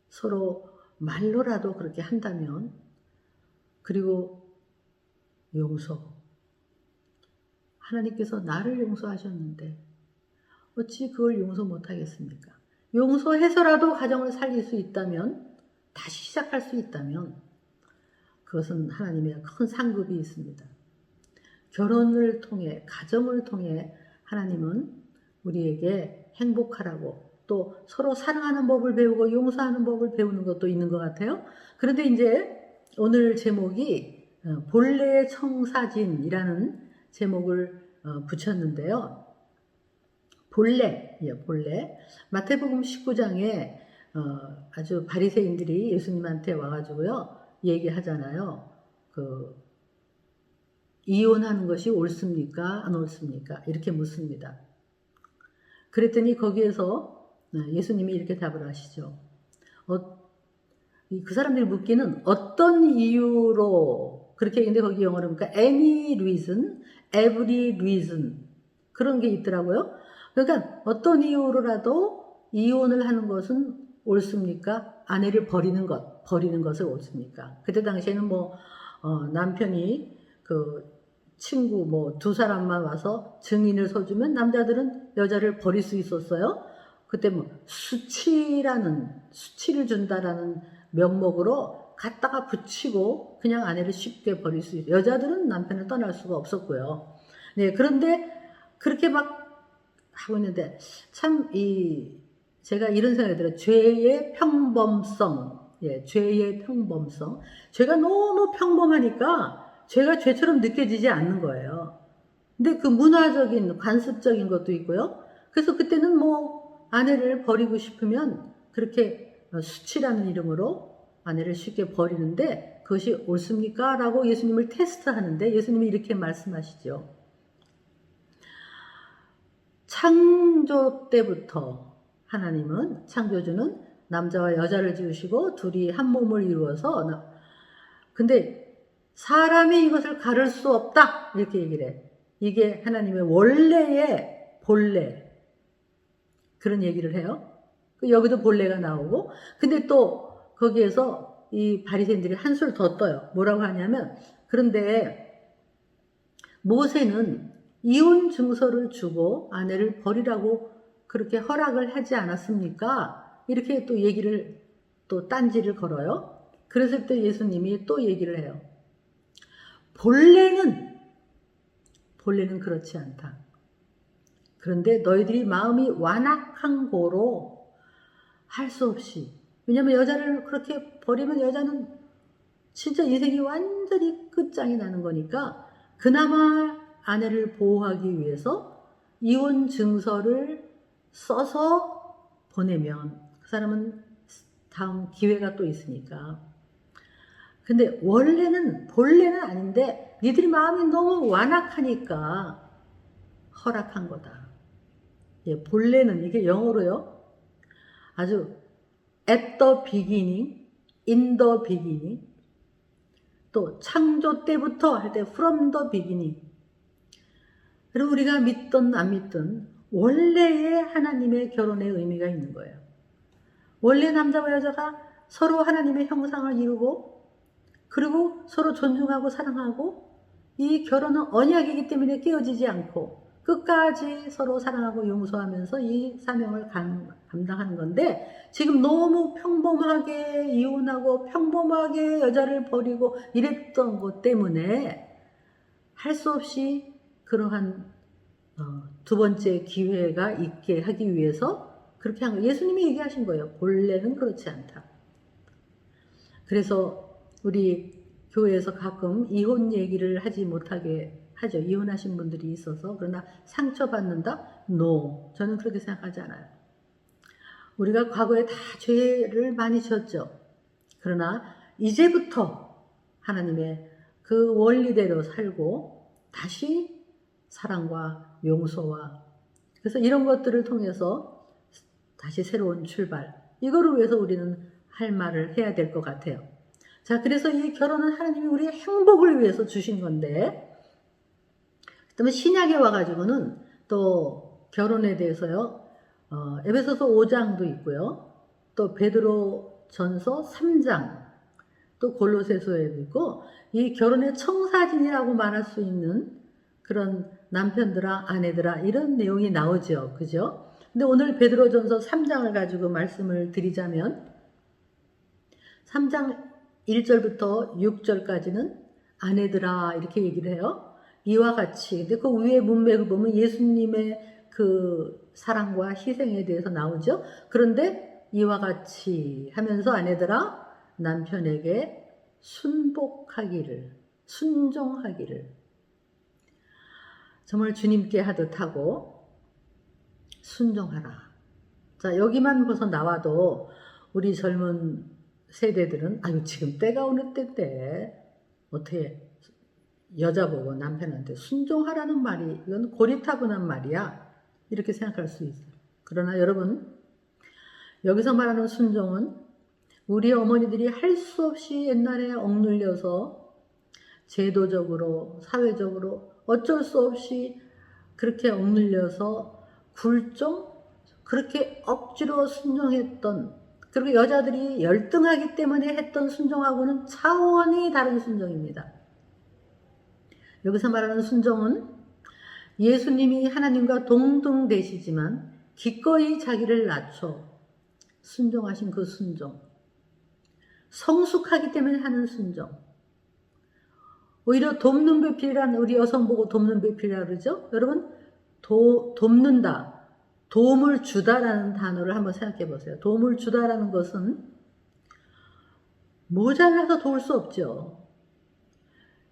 서로 말로라도 그렇게 한다면 그리고 용서. 하나님께서 나를 용서하셨는데 어찌 그걸 용서 못하겠습니까? 용서해서라도 가정을 살릴 수 있다면 다시 시작할 수 있다면 그것은 하나님의 큰 상급이 있습니다. 결혼을 통해 가정을 통해 하나님은 우리에게 행복하라고 또 서로 사랑하는 법을 배우고 용서하는 법을 배우는 것도 있는 것 같아요. 그런데 이제 오늘 제목이 본래의 청사진이라는 제목을 붙였는데요. 본래, 본래. 마태복음 19장에 아주 바리새인들이 예수님한테 와가지고요 얘기하잖아요. 이혼하는 것이 옳습니까? 안 옳습니까? 이렇게 묻습니다. 그랬더니 거기에서 예수님이 이렇게 답을 하시죠. 그 사람들이 묻기는 어떤 이유로 그렇게 얘기했는데 거기 영어로 보니까 any reason, every reason 그런 게 있더라고요. 그러니까 어떤 이유로라도 이혼을 하는 것은 옳습니까? 아내를 버리는 것을 옳습니까? 그때 당시에는 남편이 친구 두 사람만 와서 증인을 서주면 남자들은 여자를 버릴 수 있었어요. 그때 수치를 준다라는 명목으로 갖다가 붙이고 그냥 아내를 쉽게 버릴 수 있어요. 여자들은 남편을 떠날 수가 없었고요. 네, 그런데 그렇게 막 하고 있는데 제가 이런 생각이 들어요. 죄의 평범성. 죄의 평범성. 죄가 너무 평범하니까 죄가 죄처럼 느껴지지 않는 거예요. 근데 그 문화적인, 관습적인 것도 있고요. 그래서 그때는 아내를 버리고 싶으면 그렇게 수치라는 이름으로 아내를 쉽게 버리는데 그것이 옳습니까? 라고 예수님을 테스트하는데 예수님이 이렇게 말씀하시죠. 창조 때부터 하나님은, 창조주는 남자와 여자를 지으시고 둘이 한 몸을 이루어서 근데 사람이 이것을 가를 수 없다 이렇게 얘기를 해. 이게 하나님의 원래의 본래 그런 얘기를 해요. 여기도 본래가 나오고 근데 또 거기에서 이 바리새인들이 한술 더 떠요. 뭐라고 하냐면 그런데 모세는 이혼 증서를 주고 아내를 버리라고 그렇게 허락을 하지 않았습니까? 이렇게 또 얘기를 또 딴지를 걸어요. 그랬을 때 예수님이 또 얘기를 해요. 본래는 그렇지 않다. 그런데 너희들이 마음이 완악한 고로 할 수 없이 왜냐면 여자를 그렇게 버리면 여자는 진짜 인생이 완전히 끝장이 나는 거니까 그나마 아내를 보호하기 위해서 이혼 증서를 써서 보내면 그 사람은 다음 기회가 또 있으니까. 근데 본래는 아닌데 니들이 마음이 너무 완악하니까 허락한 거다. 본래는 이게 영어로요. 아주 at the beginning, in the beginning, 또 창조 때부터 할 때 from the beginning. 그리고 우리가 믿든 안 믿든 원래의 하나님의 결혼의 의미가 있는 거예요. 원래 남자와 여자가 서로 하나님의 형상을 이루고 그리고 서로 존중하고 사랑하고 이 결혼은 언약이기 때문에 깨어지지 않고 끝까지 서로 사랑하고 용서하면서 이 사명을 감당하는 건데 지금 너무 평범하게 이혼하고 평범하게 여자를 버리고 이랬던 것 때문에 할 수 없이 그러한 두 번째 기회가 있게 하기 위해서 그렇게 한 거예요. 예수님이 얘기하신 거예요. 본래는 그렇지 않다. 그래서 우리 교회에서 가끔 이혼 얘기를 하지 못하게 하죠. 이혼하신 분들이 있어서. 그러나 상처받는다? No. 저는 그렇게 생각하지 않아요. 우리가 과거에 다 죄를 많이 지었죠. 그러나 이제부터 하나님의 그 원리대로 살고 다시 사랑과 용서와 그래서 이런 것들을 통해서 다시 새로운 출발 이거를 위해서 우리는 할 말을 해야 될 것 같아요. 자, 그래서 이 결혼은 하나님이 우리의 행복을 위해서 주신 건데 그다음에 신약에 와가지고는 또 결혼에 대해서요 에베소서 5장도 있고요 또 베드로전서 3장 또 골로새서에도 있고 이 결혼의 청사진이라고 말할 수 있는 그런 남편들아 아내들아 이런 내용이 나오죠. 그죠? 근데 오늘 베드로전서 3장을 가지고 말씀을 드리자면 3장 1절부터 6절까지는 아내들아 이렇게 얘기를 해요. 이와 같이. 근데 그 위에 문맥을 보면 예수님의 그 사랑과 희생에 대해서 나오죠. 그런데 이와 같이 하면서 아내들아 남편에게 순종하기를 정말 주님께 하듯 하고 순종하라. 자, 여기만 벌써 나와도 우리 젊은 세대들은 아유 지금 때가 어느 때인데 어떻게 여자 보고 남편한테 순종하라는 말이 이건 고리타분한 말이야 이렇게 생각할 수 있어요. 그러나 여러분 여기서 말하는 순종은 우리 어머니들이 할 수 없이 옛날에 억눌려서 제도적으로 사회적으로 어쩔 수 없이 그렇게 억눌려서 굴종 그렇게 억지로 순종했던 그리고 여자들이 열등하기 때문에 했던 순종하고는 차원이 다른 순종입니다. 여기서 말하는 순종은 예수님이 하나님과 동등되시지만 기꺼이 자기를 낮춰 순종하신 그 순종 성숙하기 때문에 하는 순종 오히려 돕는 배필이란 우리 여성 보고 돕는 배필이라 그러죠. 여러분 돕는다 도움을 주다라는 단어를 한번 생각해 보세요. 도움을 주다라는 것은 모자라서 도울 수 없죠.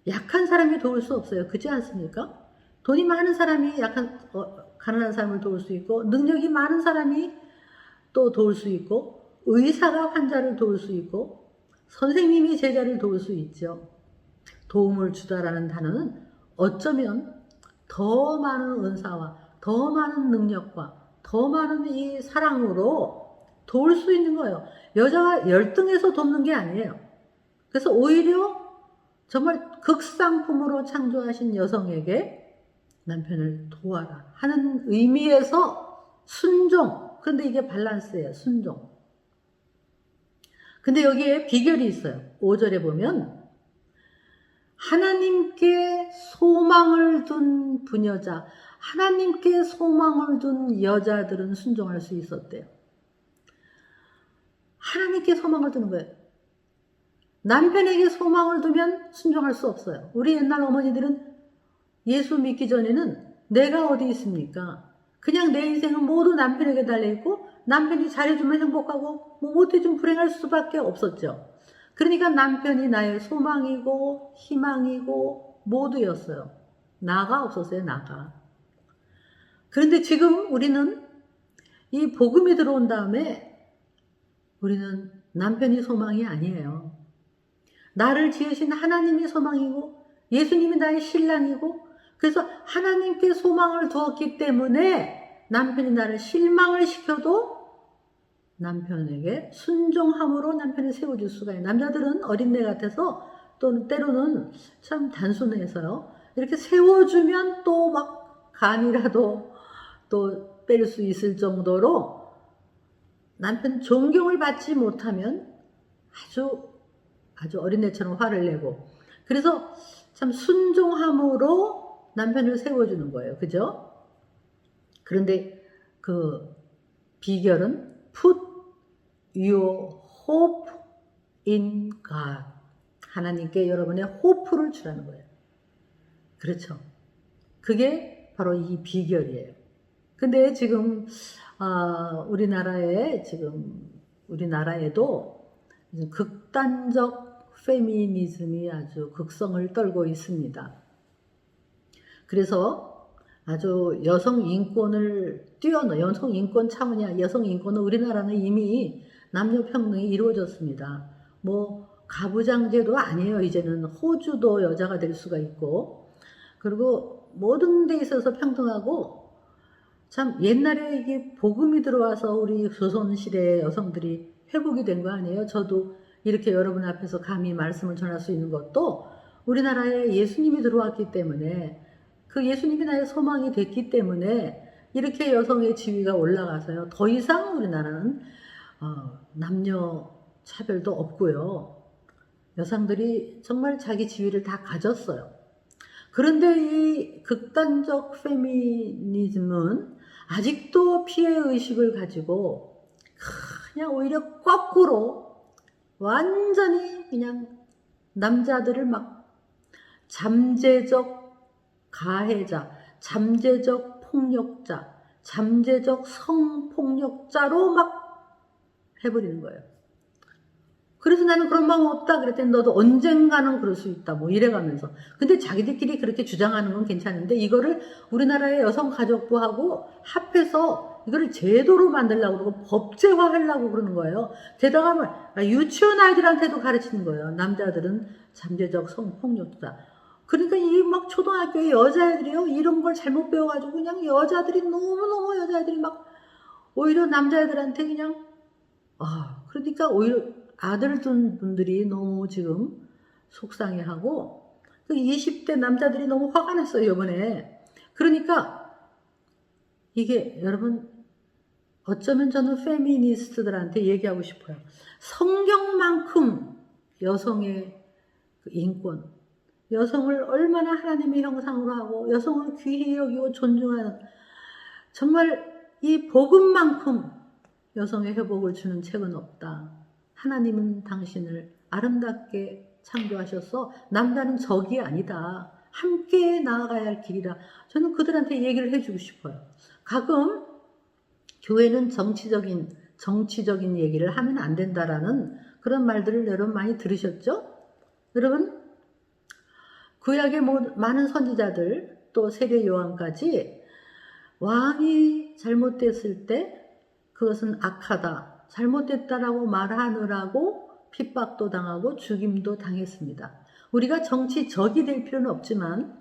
약한 사람이 도울 수 없어요. 그렇지 않습니까? 돈이 많은 사람이 가난한 사람을 도울 수 있고 능력이 많은 사람이 또 도울 수 있고 의사가 환자를 도울 수 있고 선생님이 제자를 도울 수 있죠. 도움을 주다라는 단어는 어쩌면 더 많은 은사와 더 많은 능력과 더 많은 이 사랑으로 도울 수 있는 거예요. 여자가 열등해서 돕는 게 아니에요. 그래서 오히려 정말 극상품으로 창조하신 여성에게 남편을 도와라 하는 의미에서 순종. 그런데 이게 밸런스예요. 순종. 근데 여기에 비결이 있어요. 5절에 보면 하나님께 소망을 둔 부녀자, 하나님께 소망을 둔 여자들은 순종할 수 있었대요. 하나님께 소망을 두는 거예요. 남편에게 소망을 두면 순종할 수 없어요. 우리 옛날 어머니들은 예수 믿기 전에는 내가 어디 있습니까? 그냥 내 인생은 모두 남편에게 달려있고 남편이 잘해주면 행복하고 뭐 못해주면 불행할 수밖에 없었죠. 그러니까 남편이 나의 소망이고 희망이고 모두였어요. 나가 없었어요. 나가. 그런데 지금 우리는 이 복음이 들어온 다음에 우리는 남편이 소망이 아니에요. 나를 지으신 하나님이 소망이고 예수님이 나의 신랑이고 그래서 하나님께 소망을 두었기 때문에 남편이 나를 실망을 시켜도 남편에게 순종함으로 남편을 세워줄 수가 있어요. 남자들은 어린애 같아서 또는 때로는 참 단순해서요. 이렇게 세워주면 또 막 간이라도 또 뺄 수 있을 정도로 남편 존경을 받지 못하면 아주 어린애처럼 화를 내고 그래서 참 순종함으로 남편을 세워주는 거예요. 그죠? 그런데 그 비결은 put your hope in God. 하나님께 여러분의 호프를 주라는 거예요. 그렇죠. 그게 바로 이 비결이에요. 근데 지금 우리나라에도 극단적 페미니즘이 아주 극성을 떨고 있습니다. 그래서 아주 여성 인권을 뛰어넘어 여성 인권 차원이야. 여성 인권은 우리나라는 이미 남녀 평등이 이루어졌습니다. 뭐 가부장제도 아니에요. 이제는 호주도 여자가 될 수가 있고 그리고 모든 데 있어서 평등하고 참 옛날에 이게 복음이 들어와서 우리 조선시대의 여성들이 회복이 된 거 아니에요. 저도 이렇게 여러분 앞에서 감히 말씀을 전할 수 있는 것도 우리나라에 예수님이 들어왔기 때문에 그 예수님이 나의 소망이 됐기 때문에 이렇게 여성의 지위가 올라가서요. 더 이상 우리나라는 남녀 차별도 없고요. 여성들이 정말 자기 지위를 다 가졌어요. 그런데 이 극단적 페미니즘은 아직도 피해의식을 가지고 그냥 오히려 거꾸로 완전히 그냥 남자들을 막 잠재적 가해자, 잠재적 폭력자, 잠재적 성폭력자로 막 해버리는 거예요. 그래서 나는 그런 마음 없다 그랬더니 너도 언젠가는 그럴 수 있다 뭐 이래가면서. 근데 자기들끼리 그렇게 주장하는 건 괜찮은데 이거를 우리나라의 여성가족부하고 합해서 이거를 제도로 만들려고 그러고 법제화하려고 그러는 거예요. 게다가 유치원 아이들한테도 가르치는 거예요. 남자들은 잠재적 성폭력자. 그러니까 이 막 초등학교의 여자애들이요 이런 걸 잘못 배워가지고 그냥 여자들이 너무너무 여자애들이 막 오히려 남자애들한테 그냥 그러니까 오히려 아들 둔 분들이 너무 지금 속상해하고 20대 남자들이 너무 화가 났어요 이번에. 그러니까 이게 여러분 어쩌면 저는 페미니스트들한테 얘기하고 싶어요. 성경만큼 여성의 그 인권, 여성을 얼마나 하나님의 형상으로 하고 여성을 귀히 여기고 존중하는 정말 이 복음만큼 여성의 회복을 주는 책은 없다. 하나님은 당신을 아름답게 창조하셔서 남자는 적이 아니다. 함께 나아가야 할 길이라. 저는 그들한테 얘기를 해주고 싶어요. 가끔 교회는 정치적인 얘기를 하면 안 된다라는 그런 말들을 여러분 많이 들으셨죠? 여러분 구약의 많은 선지자들 또 세례 요한까지 왕이 잘못됐을 때 그것은 악하다, 잘못됐다라고 말하느라고 핍박도 당하고 죽임도 당했습니다. 우리가 정치적이 될 필요는 없지만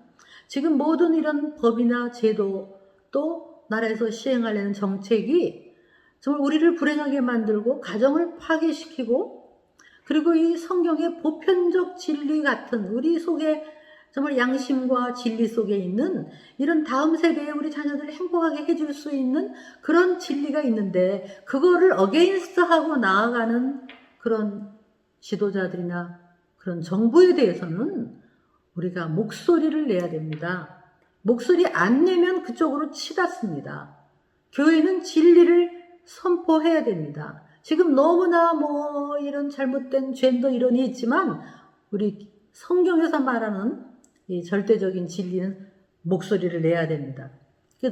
지금 모든 이런 법이나 제도 또 나라에서 시행하려는 정책이 정말 우리를 불행하게 만들고 가정을 파괴시키고 그리고 이 성경의 보편적 진리 같은 우리 속에 정말 양심과 진리 속에 있는 이런 다음 세대에 우리 자녀들을 행복하게 해줄 수 있는 그런 진리가 있는데 그거를 어게인스트하고 나아가는 그런 지도자들이나 그런 정부에 대해서는 우리가 목소리를 내야 됩니다. 목소리 안 내면 그쪽으로 치닫습니다. 교회는 진리를 선포해야 됩니다. 지금 너무나 이런 잘못된 젠더 이론이 있지만 우리 성경에서 말하는 이 절대적인 진리는 목소리를 내야 됩니다.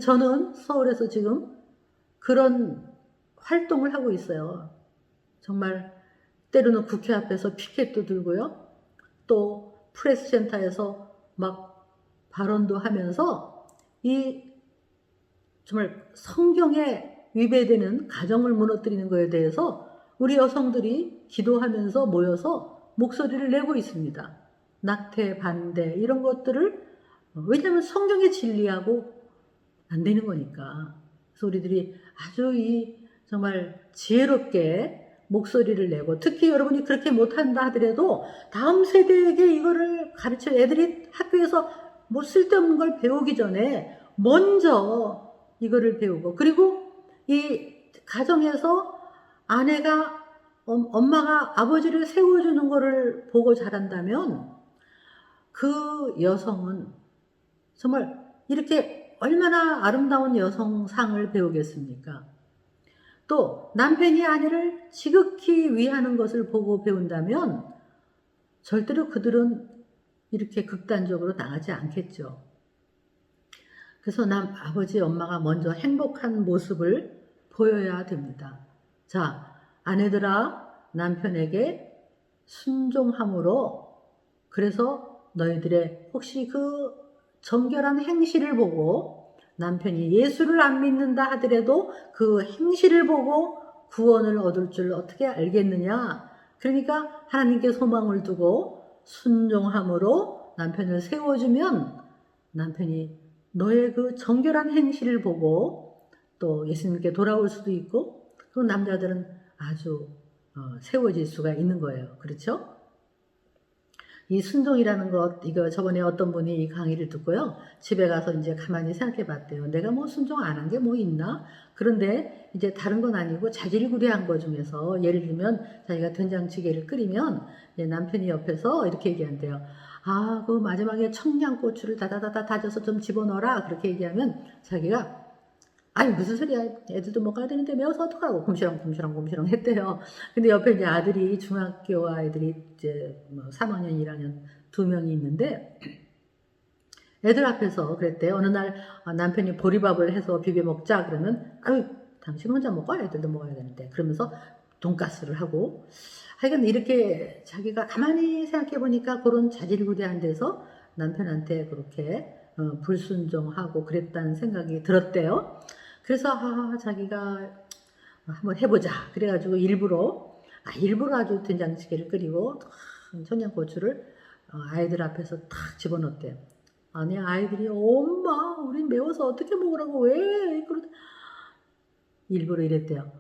저는 서울에서 지금 그런 활동을 하고 있어요. 정말 때로는 국회 앞에서 피켓도 들고요. 또 프레스센터에서 막 발언도 하면서 이 정말 성경에 위배되는 가정을 무너뜨리는 것에 대해서 우리 여성들이 기도하면서 모여서 목소리를 내고 있습니다. 낙태, 반대 이런 것들을 왜냐하면 성경의 진리하고 안 되는 거니까. 그래서 우리들이 아주 정말 지혜롭게 목소리를 내고 특히 여러분이 그렇게 못한다 하더라도 다음 세대에게 이거를 가르쳐 애들이 학교에서 쓸데없는 걸 배우기 전에 먼저 이거를 배우고 그리고 이 가정에서 아내가 엄마가 아버지를 세워주는 거를 보고 자란다면 그 여성은 정말 이렇게 얼마나 아름다운 여성상을 배우겠습니까? 또 남편이 아내를 지극히 위하는 것을 보고 배운다면 절대로 그들은 이렇게 극단적으로 나가지 않겠죠. 그래서 아버지, 엄마가 먼저 행복한 모습을 보여야 됩니다. 자, 아내들아 남편에게 순종함으로 그래서 너희들의 혹시 그 정결한 행실을 보고 남편이 예수를 안 믿는다 하더라도 그 행실을 보고 구원을 얻을 줄 어떻게 알겠느냐. 그러니까 하나님께 소망을 두고 순종함으로 남편을 세워주면 남편이 너의 그 정결한 행실을 보고 또 예수님께 돌아올 수도 있고 그 남자들은 아주 세워질 수가 있는 거예요. 그렇죠? 이 순종이라는 것, 이거 저번에 어떤 분이 이 강의를 듣고요. 집에 가서 이제 가만히 생각해 봤대요. 내가 순종 안 한 게 있나? 그런데 이제 다른 건 아니고 자질구레한 거 중에서 예를 들면 자기가 된장찌개를 끓이면 남편이 옆에서 이렇게 얘기한대요. 그 마지막에 청양고추를 다다다다 다져서 좀 집어넣어라. 그렇게 얘기하면 자기가 무슨 소리야. 애들도 먹어야 되는데 매워서 어떡하라고. 곰시렁 했대요. 근데 옆에 이제 아들이 중학교 아이들이 이제 3학년, 1학년 2명이 있는데 애들 앞에서 그랬대. 어느 날 남편이 보리밥을 해서 비벼 먹자. 그러면 당신 혼자 먹어? 애들도 먹어야 되는데. 그러면서 돈가스를 하고 하여간 이렇게 자기가 가만히 생각해 보니까 그런 자질구레한 데서 남편한테 그렇게 불순종하고 그랬다는 생각이 들었대요. 그래서 자기가 한번 해보자. 그래가지고 일부러 아주 된장찌개를 끓이고 청양고추를 아이들 앞에서 탁 집어넣었대요. 아니 아이들이 엄마 우린 매워서 어떻게 먹으라고 왜 그러 일부러 이랬대요.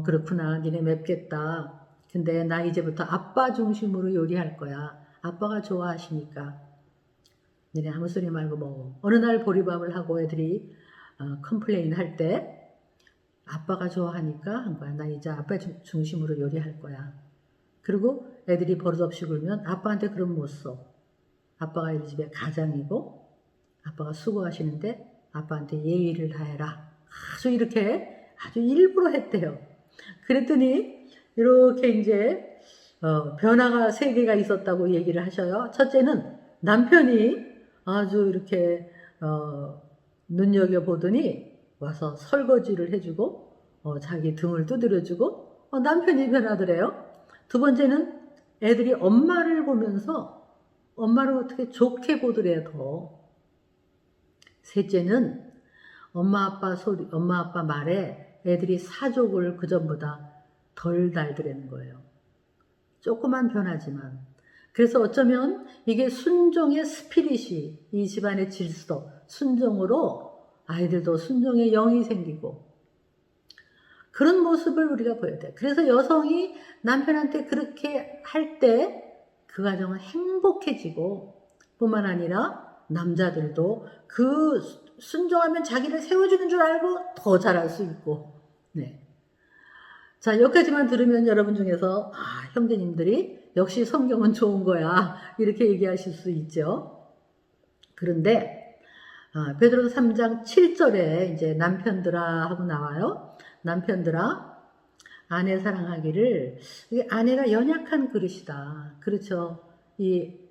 그렇구나 니네 맵겠다. 근데 나 이제부터 아빠 중심으로 요리할 거야. 아빠가 좋아하시니까 니네 아무 소리 말고 먹어. 어느 날 보리밥을 하고 애들이 컴플레인 할 때 아빠가 좋아하니까 한 거야. 나 이제 아빠 중심으로 요리할 거야. 그리고 애들이 버릇없이 굴면 아빠한테 그럼 못 써. 아빠가 이 집에 가장이고 아빠가 수고하시는데 아빠한테 예의를 다해라. 아주 이렇게 아주 일부러 했대요. 그랬더니 이렇게 이제 변화가 3개가 있었다고 얘기를 하셔요. 첫째는 남편이 아주 이렇게 눈여겨보더니 와서 설거지를 해주고 자기 등을 두드려주고 남편이 변하더래요. 두 번째는 애들이 엄마를 보면서 엄마를 어떻게 좋게 보더래요. 더. 셋째는 엄마 아빠 말에 애들이 사족을 그전보다 덜 달더라는 거예요. 조그만 변하지만. 그래서 어쩌면 이게 순종의 스피릿이 이 집안의 질서, 순종으로 아이들도 순종의 영이 생기고 그런 모습을 우리가 보여야 돼요. 그래서 여성이 남편한테 그렇게 할 때 그 가정은 행복해지고 뿐만 아니라 남자들도 그 순종하면 자기를 세워주는 줄 알고 더 잘할 수 있고. 네. 자, 여기까지만 들으면 여러분 중에서 형제님들이 역시 성경은 좋은 거야 이렇게 얘기하실 수 있죠. 그런데 베드로서 3장 7절에 이제 남편들아 하고 나와요. 남편들아 아내 사랑하기를. 아내가 연약한 그릇이다. 그렇죠.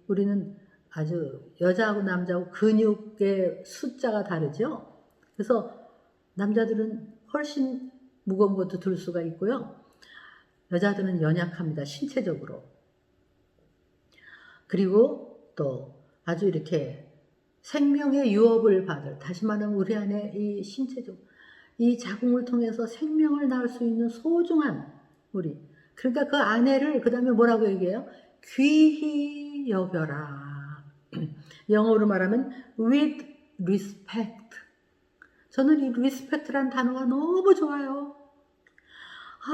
우리는 아주 여자하고 남자하고 근육의 숫자가 다르죠. 그래서 남자들은 훨씬 무거운 것도 들 수가 있고요. 여자들은 연약합니다. 신체적으로. 그리고 또 아주 이렇게 생명의 유업을 받을, 다시 말하면 우리 안에 이 신체적 이 자궁을 통해서 생명을 낳을 수 있는 소중한 우리. 그러니까 그 아내를 그 다음에 뭐라고 얘기해요? 귀히 여겨라. 영어로 말하면 with respect. 저는 이 respect라는 단어가 너무 좋아요.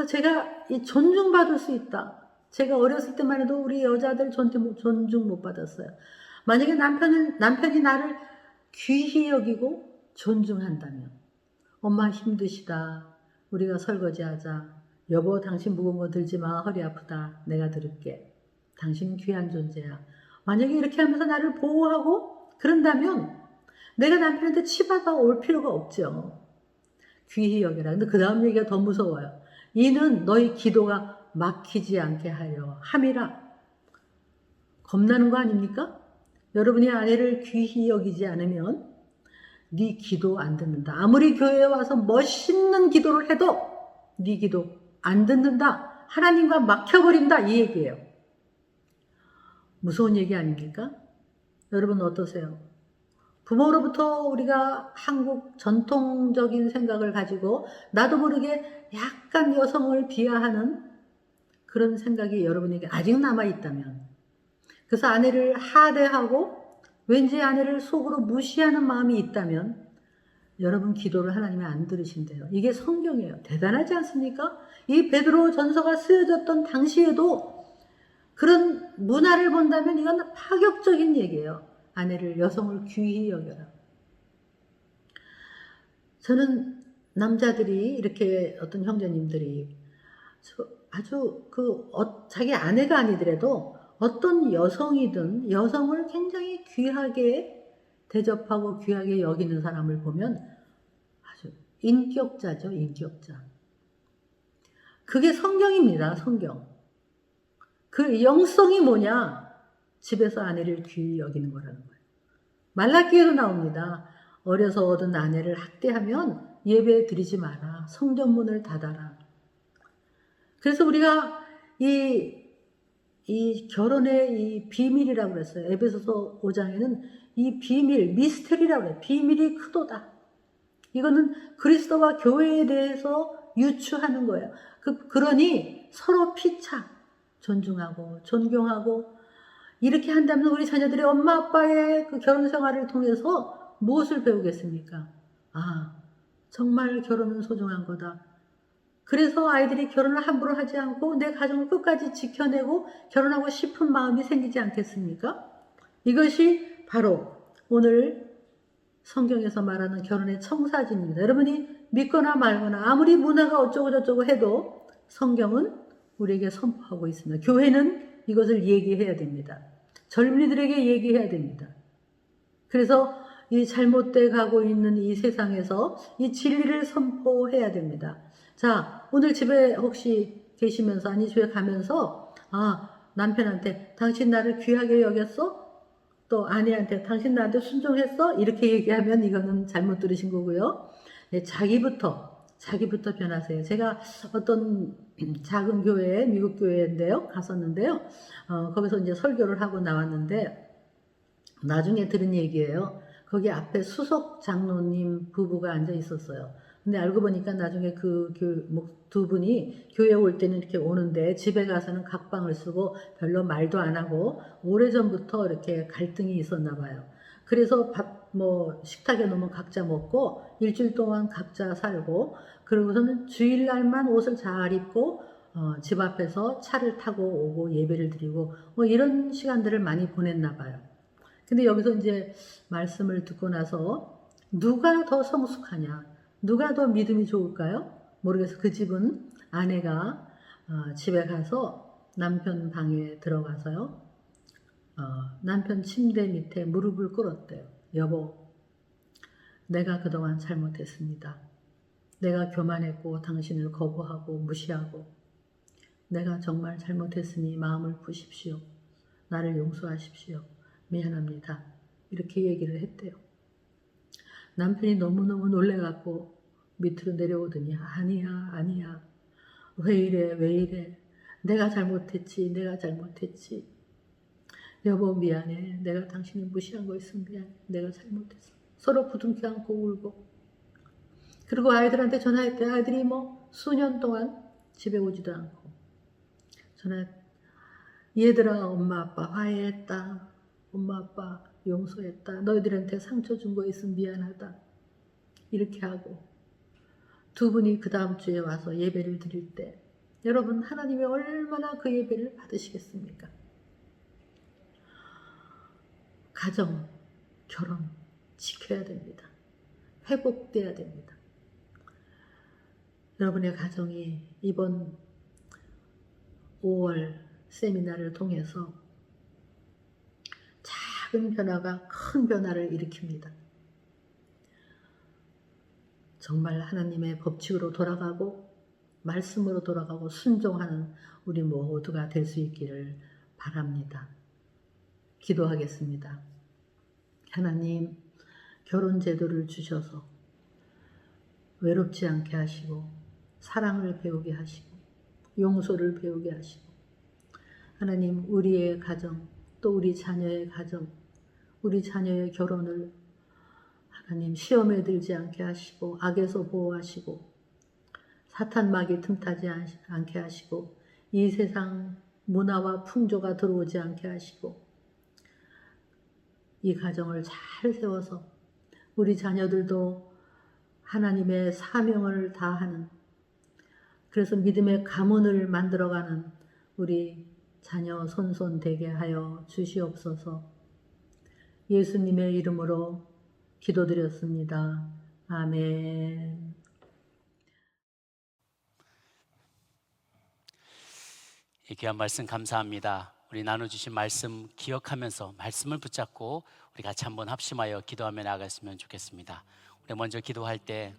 제가 이 존중받을 수 있다. 제가 어렸을 때만 해도 우리 여자들 존중 못 받았어요. 만약에 남편이 나를 귀히 여기고 존중한다면 엄마 힘드시다. 우리가 설거지하자. 여보 당신 무거운 거 들지 마. 허리 아프다. 내가 들을게. 당신은 귀한 존재야. 만약에 이렇게 하면서 나를 보호하고 그런다면 내가 남편한테 치받아 올 필요가 없죠. 귀히 여겨라. 근데 그 다음 얘기가 더 무서워요. 이는 너희 기도가 막히지 않게 하려 함이라. 겁나는 거 아닙니까? 여러분이 아내를 귀히 여기지 않으면 네 기도 안 듣는다. 아무리 교회에 와서 멋있는 기도를 해도 네 기도 안 듣는다. 하나님과 막혀버린다. 이 얘기예요. 무서운 얘기 아닙니까? 여러분 어떠세요? 부모로부터 우리가 한국 전통적인 생각을 가지고 나도 모르게 약간 여성을 비하하는 그런 생각이 여러분에게 아직 남아있다면, 그래서 아내를 하대하고 왠지 아내를 속으로 무시하는 마음이 있다면 여러분 기도를 하나님이 안 들으신대요. 이게 성경이에요. 대단하지 않습니까? 이 베드로 전서가 쓰여졌던 당시에도 그런 문화를 본다면 이건 파격적인 얘기예요. 아내를, 여성을 귀히 여겨라. 저는 남자들이 이렇게 어떤 형제님들이 아주 자기 아내가 아니더라도 어떤 여성이든 여성을 굉장히 귀하게 대접하고 귀하게 여기는 사람을 보면 아주 인격자죠, 인격자. 그게 성경입니다, 성경. 그 영성이 뭐냐? 집에서 아내를 귀히 여기는 거라는 거예요. 말라기에도 나옵니다. 어려서 얻은 아내를 학대하면 예배 드리지 마라. 성전문을 닫아라. 그래서 우리가 이 결혼의 이 비밀이라고 그랬어요. 에베소서 5장에는 이 비밀, 미스터리라고 그래요. 비밀이 크도다. 이거는 그리스도와 교회에 대해서 유추하는 거예요. 그러니 서로 피차 존중하고 존경하고 이렇게 한다면 우리 자녀들이 엄마 아빠의 그 결혼 생활을 통해서 무엇을 배우겠습니까? 아, 정말 결혼은 소중한 거다. 그래서 아이들이 결혼을 함부로 하지 않고 내 가정을 끝까지 지켜내고 결혼하고 싶은 마음이 생기지 않겠습니까? 이것이 바로 오늘 성경에서 말하는 결혼의 청사진입니다. 여러분이 믿거나 말거나 아무리 문화가 어쩌고 저쩌고 해도 성경은 우리에게 선포하고 있습니다. 교회는 이것을 얘기해야 됩니다. 젊은이들에게 얘기해야 됩니다. 그래서 이 잘못돼 가고 있는 이 세상에서 이 진리를 선포해야 됩니다. 자, 오늘 집에 혹시 계시면서 아니 집에 가면서 남편한테 당신 나를 귀하게 여겼어? 또 아내한테 당신 나한테 순종했어? 이렇게 얘기하면 이거는 잘못 들으신 거고요. 네, 자기부터 변하세요. 제가 어떤 작은 교회, 미국 교회인데요, 갔었는데요. 거기서 이제 설교를 하고 나왔는데 나중에 들은 얘기예요. 거기 앞에 수석 장로님 부부가 앉아 있었어요. 근데 알고 보니까 나중에 두 분이 교회 올 때는 이렇게 오는데 집에 가서는 각방을 쓰고 별로 말도 안 하고 오래전부터 이렇게 갈등이 있었나 봐요. 그래서 식탁에 놓으면 각자 먹고 일주일 동안 각자 살고 그러고서는 주일날만 옷을 잘 입고 집 앞에서 차를 타고 오고 예배를 드리고 이런 시간들을 많이 보냈나 봐요. 근데 여기서 이제 말씀을 듣고 나서 누가 더 성숙하냐, 누가 더 믿음이 좋을까요? 모르겠어요. 그 집은 아내가 집에 가서 남편 방에 들어가서요. 남편 침대 밑에 무릎을 꿇었대요. 여보, 내가 그동안 잘못했습니다. 내가 교만했고 당신을 거부하고 무시하고 내가 정말 잘못했으니 마음을 푸십시오. 나를 용서하십시오. 미안합니다. 이렇게 얘기를 했대요. 남편이 너무너무 놀래갖고 밑으로 내려오더니 아니야. 왜 이래. 내가 잘못했지. 여보 미안해. 내가 당신을 무시한 거 있으면 미안해. 내가 잘못했어. 서로 부둥켜 안고 울고. 그리고 아이들한테 전화했대. 아이들이 수년 동안 집에 오지도 않고. 얘들아 엄마 아빠 화해했다. 엄마 아빠 용서했다. 너희들한테 상처 준 거 있으면 미안하다. 이렇게 하고 두 분이 그 다음 주에 와서 예배를 드릴 때 여러분 하나님이 얼마나 그 예배를 받으시겠습니까? 가정, 결혼 지켜야 됩니다. 회복돼야 됩니다. 여러분의 가정이 이번 5월 세미나를 통해서 작은 변화가 큰 변화를 일으킵니다. 정말 하나님의 법칙으로 돌아가고 말씀으로 돌아가고 순종하는 우리 모두가 될 수 있기를 바랍니다. 기도하겠습니다. 하나님, 결혼 제도를 주셔서 외롭지 않게 하시고 사랑을 배우게 하시고 용서를 배우게 하시고 하나님, 우리의 가정 또 우리 자녀의 가정, 우리 자녀의 결혼을 하나님 시험에 들지 않게 하시고 악에서 보호하시고 사탄 마귀 틈타지 않게 하시고 이 세상 문화와 풍조가 들어오지 않게 하시고 이 가정을 잘 세워서 우리 자녀들도 하나님의 사명을 다하는 그래서 믿음의 가문을 만들어가는 우리 자녀 손손 되게 하여 주시옵소서. 예수님의 이름으로 기도드렸습니다. 아멘. 이 귀한 말씀 감사합니다. 우리 나눠주신 말씀 기억하면서 말씀을 붙잡고 우리 같이 한번 합심하여 기도하며 나아갔으면 좋겠습니다. 우리 먼저 기도할 때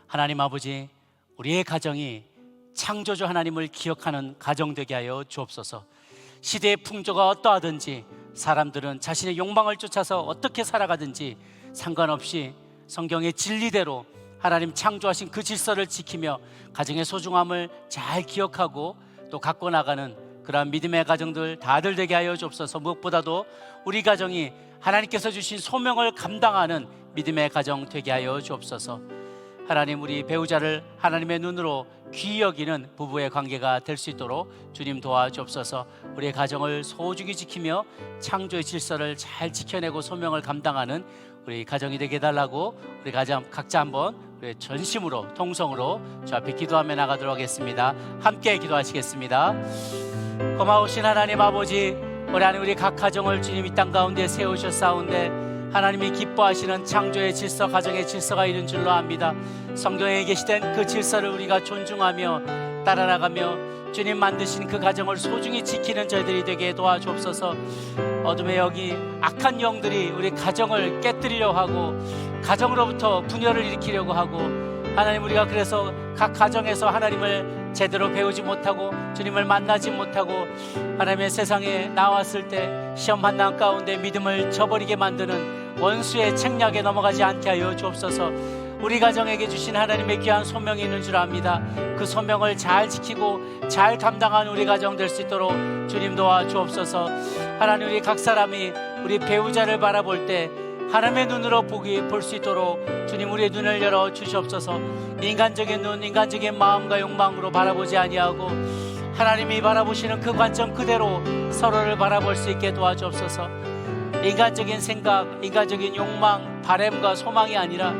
하나님 아버지, 우리의 가정이 창조주 하나님을 기억하는 가정 되게 하여 주옵소서. 시대의 풍조가 어떠하든지 사람들은 자신의 욕망을 쫓아서 어떻게 살아가든지 상관없이 성경의 진리대로 하나님 창조하신 그 질서를 지키며 가정의 소중함을 잘 기억하고 또 갖고 나가는 그러한 믿음의 가정들 다들 되게 하여 주옵소서. 무엇보다도 우리 가정이 하나님께서 주신 소명을 감당하는 믿음의 가정 되게 하여 주옵소서. 하나님, 우리 배우자를 하나님의 눈으로 귀히 여기는 부부의 관계가 될 수 있도록 주님 도와주옵소서. 우리의 가정을 소중히 지키며 창조의 질서를 잘 지켜내고 소명을 감당하는 우리 가정이 되게 해달라고 우리 가정 각자 한번 우리 전심으로 통성으로 주 앞에 기도하며 나가도록 하겠습니다. 함께 기도하시겠습니다. 고마우신 하나님 아버지, 우리 각 가정을 주님 이 땅 가운데 세우셨사온데 하나님이 기뻐하시는 창조의 질서, 가정의 질서가 있는 줄로 압니다. 성경에 계시된 그 질서를 우리가 존중하며 따라나가며 주님 만드신 그 가정을 소중히 지키는 저희들이 되게 도와주옵소서. 어둠의 영이 악한 영들이 우리 가정을 깨뜨리려고 하고 가정으로부터 분열을 일으키려고 하고 하나님, 우리가 그래서 각 가정에서 하나님을 제대로 배우지 못하고 주님을 만나지 못하고 하나님의 세상에 나왔을 때 시험 환난 가운데 믿음을 저버리게 만드는 원수의 책략에 넘어가지 않게 하여 주옵소서. 우리 가정에게 주신 하나님의 귀한 소명이 있는 줄 압니다. 그 소명을 잘 지키고 잘 감당하는 우리 가정 될 수 있도록 주님 도와주옵소서. 하나님, 우리 각 사람이 우리 배우자를 바라볼 때 하나님의 눈으로 볼 수 있도록 주님 우리의 눈을 열어 주시옵소서. 인간적인 눈, 인간적인 마음과 욕망으로 바라보지 아니하고 하나님이 바라보시는 그 관점 그대로 서로를 바라볼 수 있게 도와주옵소서. 인간적인 생각, 인간적인 욕망, 바램과 소망이 아니라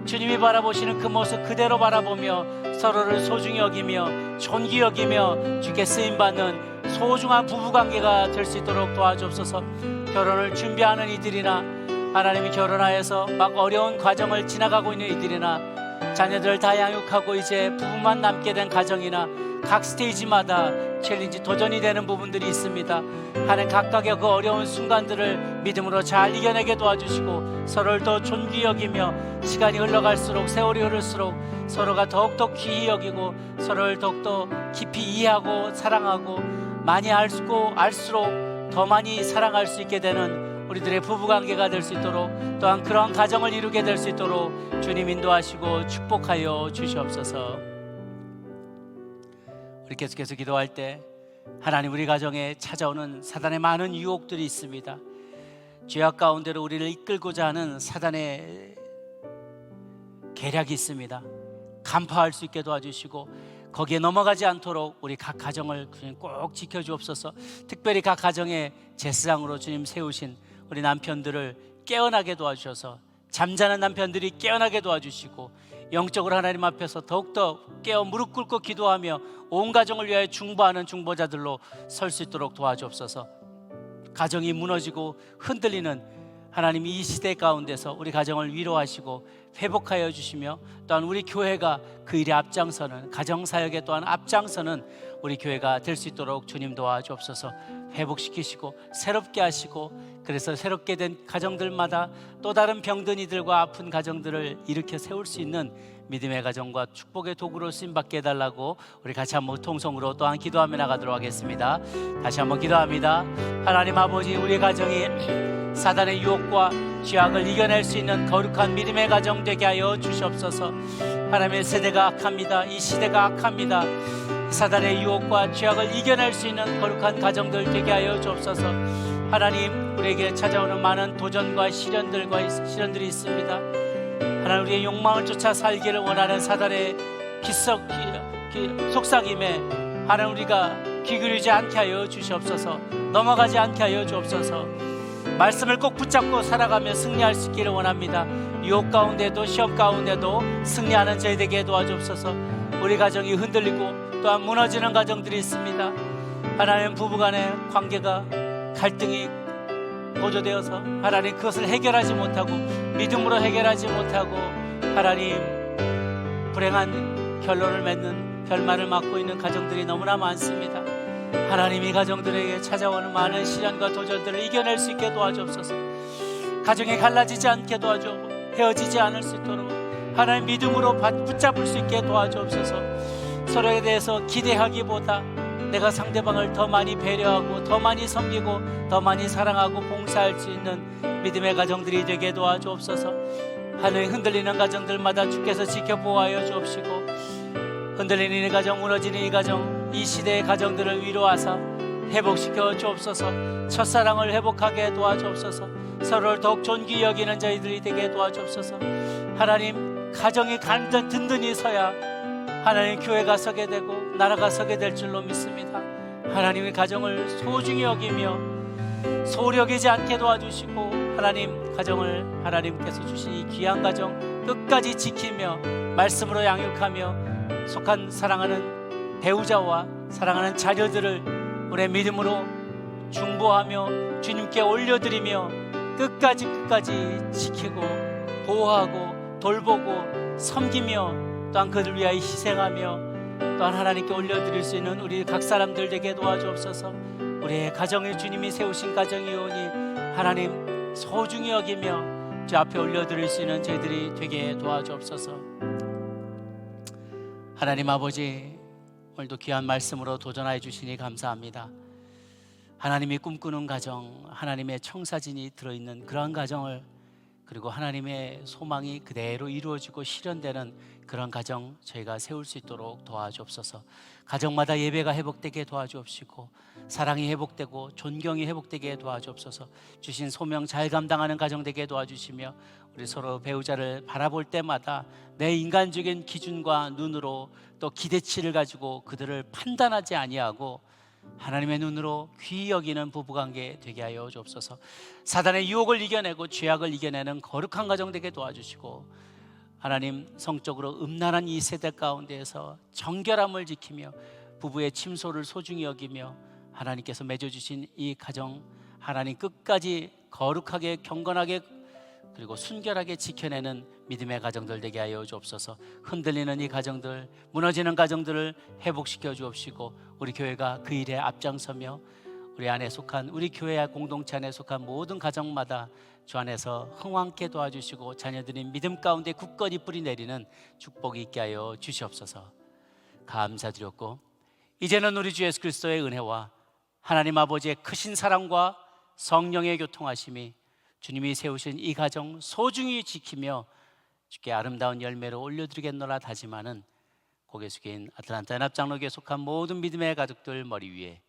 주님이 바라보시는 그 모습 그대로 바라보며 서로를 소중히 여기며 존귀 여기며 주께 쓰임받는 소중한 부부관계가 될 수 있도록 도와주옵소서. 결혼을 준비하는 이들이나 하나님이 결혼하여서 막 어려운 과정을 지나가고 있는 이들이나 자녀들을 다 양육하고 이제 부부만 남게 된 가정이나 각 스테이지마다 챌린지, 도전이 되는 부분들이 있습니다. 하나님, 각각의 그 어려운 순간들을 믿음으로 잘 이겨내게 도와주시고 서로를 더 존귀히 여기며 시간이 흘러갈수록, 세월이 흐를수록 서로가 더욱더 귀히 여기고 서로를 더욱더 깊이 이해하고 사랑하고 많이 알수록 더 많이 사랑할 수 있게 되는 우리들의 부부관계가 될 수 있도록 또한 그런 가정을 이루게 될 수 있도록 주님 인도하시고 축복하여 주시옵소서. 우리 계속해서 기도할 때 하나님, 우리 가정에 찾아오는 사단의 많은 유혹들이 있습니다. 죄악 가운데로 우리를 이끌고자 하는 사단의 계략이 있습니다. 간파할 수 있게 도와주시고 거기에 넘어가지 않도록 우리 각 가정을 꼭 지켜주옵소서. 특별히 각 가정에 제사장으로 주님 세우신 우리 남편들을 깨어나게 도와주셔서 잠자는 남편들이 깨어나게 도와주시고 영적으로 하나님 앞에서 더욱더 깨어 무릎 꿇고 기도하며 온 가정을 위하여 중보하는 중보자들로 설 수 있도록 도와주옵소서. 가정이 무너지고 흔들리는 하나님, 이 시대 가운데서 우리 가정을 위로하시고 회복하여 주시며 또한 우리 교회가 그 일에 앞장서는, 가정사역에 또한 앞장서는 우리 교회가 될 수 있도록 주님 도와주옵소서. 회복시키시고 새롭게 하시고 그래서 새롭게 된 가정들마다 또 다른 병든 이들과 아픈 가정들을 일으켜 세울 수 있는 믿음의 가정과 축복의 도구로 쓰임받게 해달라고 우리 같이 한번 통성으로 또한 기도하며 나가도록 하겠습니다. 다시 한번 기도합니다. 하나님 아버지, 우리 가정이 사단의 유혹과 죄악을 이겨낼 수 있는 거룩한 믿음의 가정 되게 하여 주시옵소서. 하나님의 세대가 악합니다. 이 시대가 악합니다. 사단의 유혹과 죄악을 이겨낼 수 있는 거룩한 가정들 되게 하여 주옵소서. 하나님, 우리에게 찾아오는 많은 도전과 시련들이 있습니다. 하나님, 우리의 욕망을 쫓아 살기를 원하는 사단의 속삭임에 하나님, 우리가 귀 기울이지 않게 하여 주시옵소서. 넘어가지 않게 하여 주옵소서. 말씀을 꼭 붙잡고 살아가며 승리할 수 있기를 원합니다. 유혹 가운데도 시험 가운데도 승리하는 저희에게 도와주옵소서. 우리 가정이 흔들리고 또한 무너지는 가정들이 있습니다. 하나님, 부부간의 관계가 갈등이 고조되어서 하나님 그것을 해결하지 못하고 믿음으로 해결하지 못하고 하나님 불행한 결론을 맺는 결말을 맞고 있는 가정들이 너무나 많습니다. 하나님, 이 가정들에게 찾아오는 많은 시련과 도전들을 이겨낼 수 있게 도와주옵소서. 가정이 갈라지지 않게 도와주고 헤어지지 않을 수 있도록 하나님 믿음으로 붙잡을 수 있게 도와주옵소서. 서로에 대해서 기대하기보다 내가 상대방을 더 많이 배려하고 더 많이 섬기고 더 많이 사랑하고 봉사할 수 있는 믿음의 가정들이 되게 도와주옵소서. 하나님 흔들리는 가정들마다 주께서 지켜보아여 주옵시고, 흔들리는 이 가정, 무너지는 이 가정, 이 시대의 가정들을 위로하사 회복시켜 주옵소서. 첫사랑을 회복하게 도와주옵소서. 서로를 더욱 존귀 여기는 저희들이 되게 도와주옵소서. 하나님, 가정이 간단 든든히 서야 하나님 교회가 서게 되고 나라가 서게 될 줄로 믿습니다. 하나님의 가정을 소중히 여기며 소홀히 여기지 않게 도와주시고, 하나님 가정을 하나님께서 주신 이 귀한 가정 끝까지 지키며 말씀으로 양육하며 속한 사랑하는 배우자와 사랑하는 자녀들을 우리의 믿음으로 중보하며 주님께 올려드리며 끝까지 지키고 보호하고 돌보고 섬기며 또한 그들 위하여 희생하며 또한 하나님께 올려드릴 수 있는 우리 각 사람들 되게 도와주옵소서. 우리의 가정에 주님이 세우신 가정이오니 하나님 소중히 여기며 주 앞에 올려드릴 수 있는 저희들이 되게 도와주옵소서. 하나님 아버지, 오늘도 귀한 말씀으로 도전하여 주시니 감사합니다. 하나님이 꿈꾸는 가정, 하나님의 청사진이 들어있는 그러한 가정을, 그리고 하나님의 소망이 그대로 이루어지고 실현되는 그런 가정 저희가 세울 수 있도록 도와주옵소서. 가정마다 예배가 회복되게 도와주옵시고, 사랑이 회복되고 존경이 회복되게 도와주옵소서. 주신 소명 잘 감당하는 가정 되게 도와주시며, 우리 서로 배우자를 바라볼 때마다 내 인간적인 기준과 눈으로 또 기대치를 가지고 그들을 판단하지 아니하고 하나님의 눈으로 귀히 여기는 부부관계 되게 하여 주옵소서. 사단의 유혹을 이겨내고 죄악을 이겨내는 거룩한 가정 되게 도와주시고, 하나님 성적으로 음란한 이 세대 가운데에서 정결함을 지키며 부부의 침소를 소중히 여기며 하나님께서 맺어주신 이 가정 하나님 끝까지 거룩하게 경건하게 그리고 순결하게 지켜내는 믿음의 가정들 되게 하여 주옵소서. 흔들리는 이 가정들, 무너지는 가정들을 회복시켜 주옵시고, 우리 교회가 그 일에 앞장서며 우리 안에 속한, 우리 교회 공동체 안에 속한 모든 가정마다 주 안에서 흥왕케 도와주시고 자녀들이 믿음 가운데 굳건히 뿌리 내리는 축복이 있게 하여 주시옵소서. 감사드렸고, 이제는 우리 주 예수 그리스도의 은혜와 하나님 아버지의 크신 사랑과 성령의 교통하심이 주님이 세우신 이 가정 소중히 지키며 주께 아름다운 열매로 올려드리겠노라 다짐하는 고개 숙인 아틀란타 연합장로교에 속한 모든 믿음의 가족들 머리 위에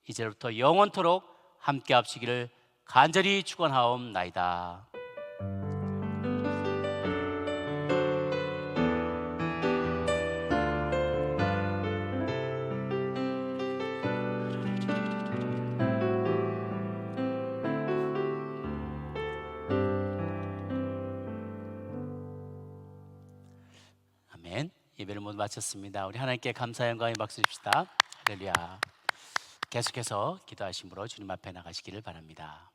이제부터 영원토록 함께 합시기를 간절히 축원하옵나이다. 아멘. 예배를 모두 마쳤습니다. 우리 하나님께 감사 영광의 박수 줍시다. 할렐루야. 계속해서 기도하심으로 주님 앞에 나가시기를 바랍니다.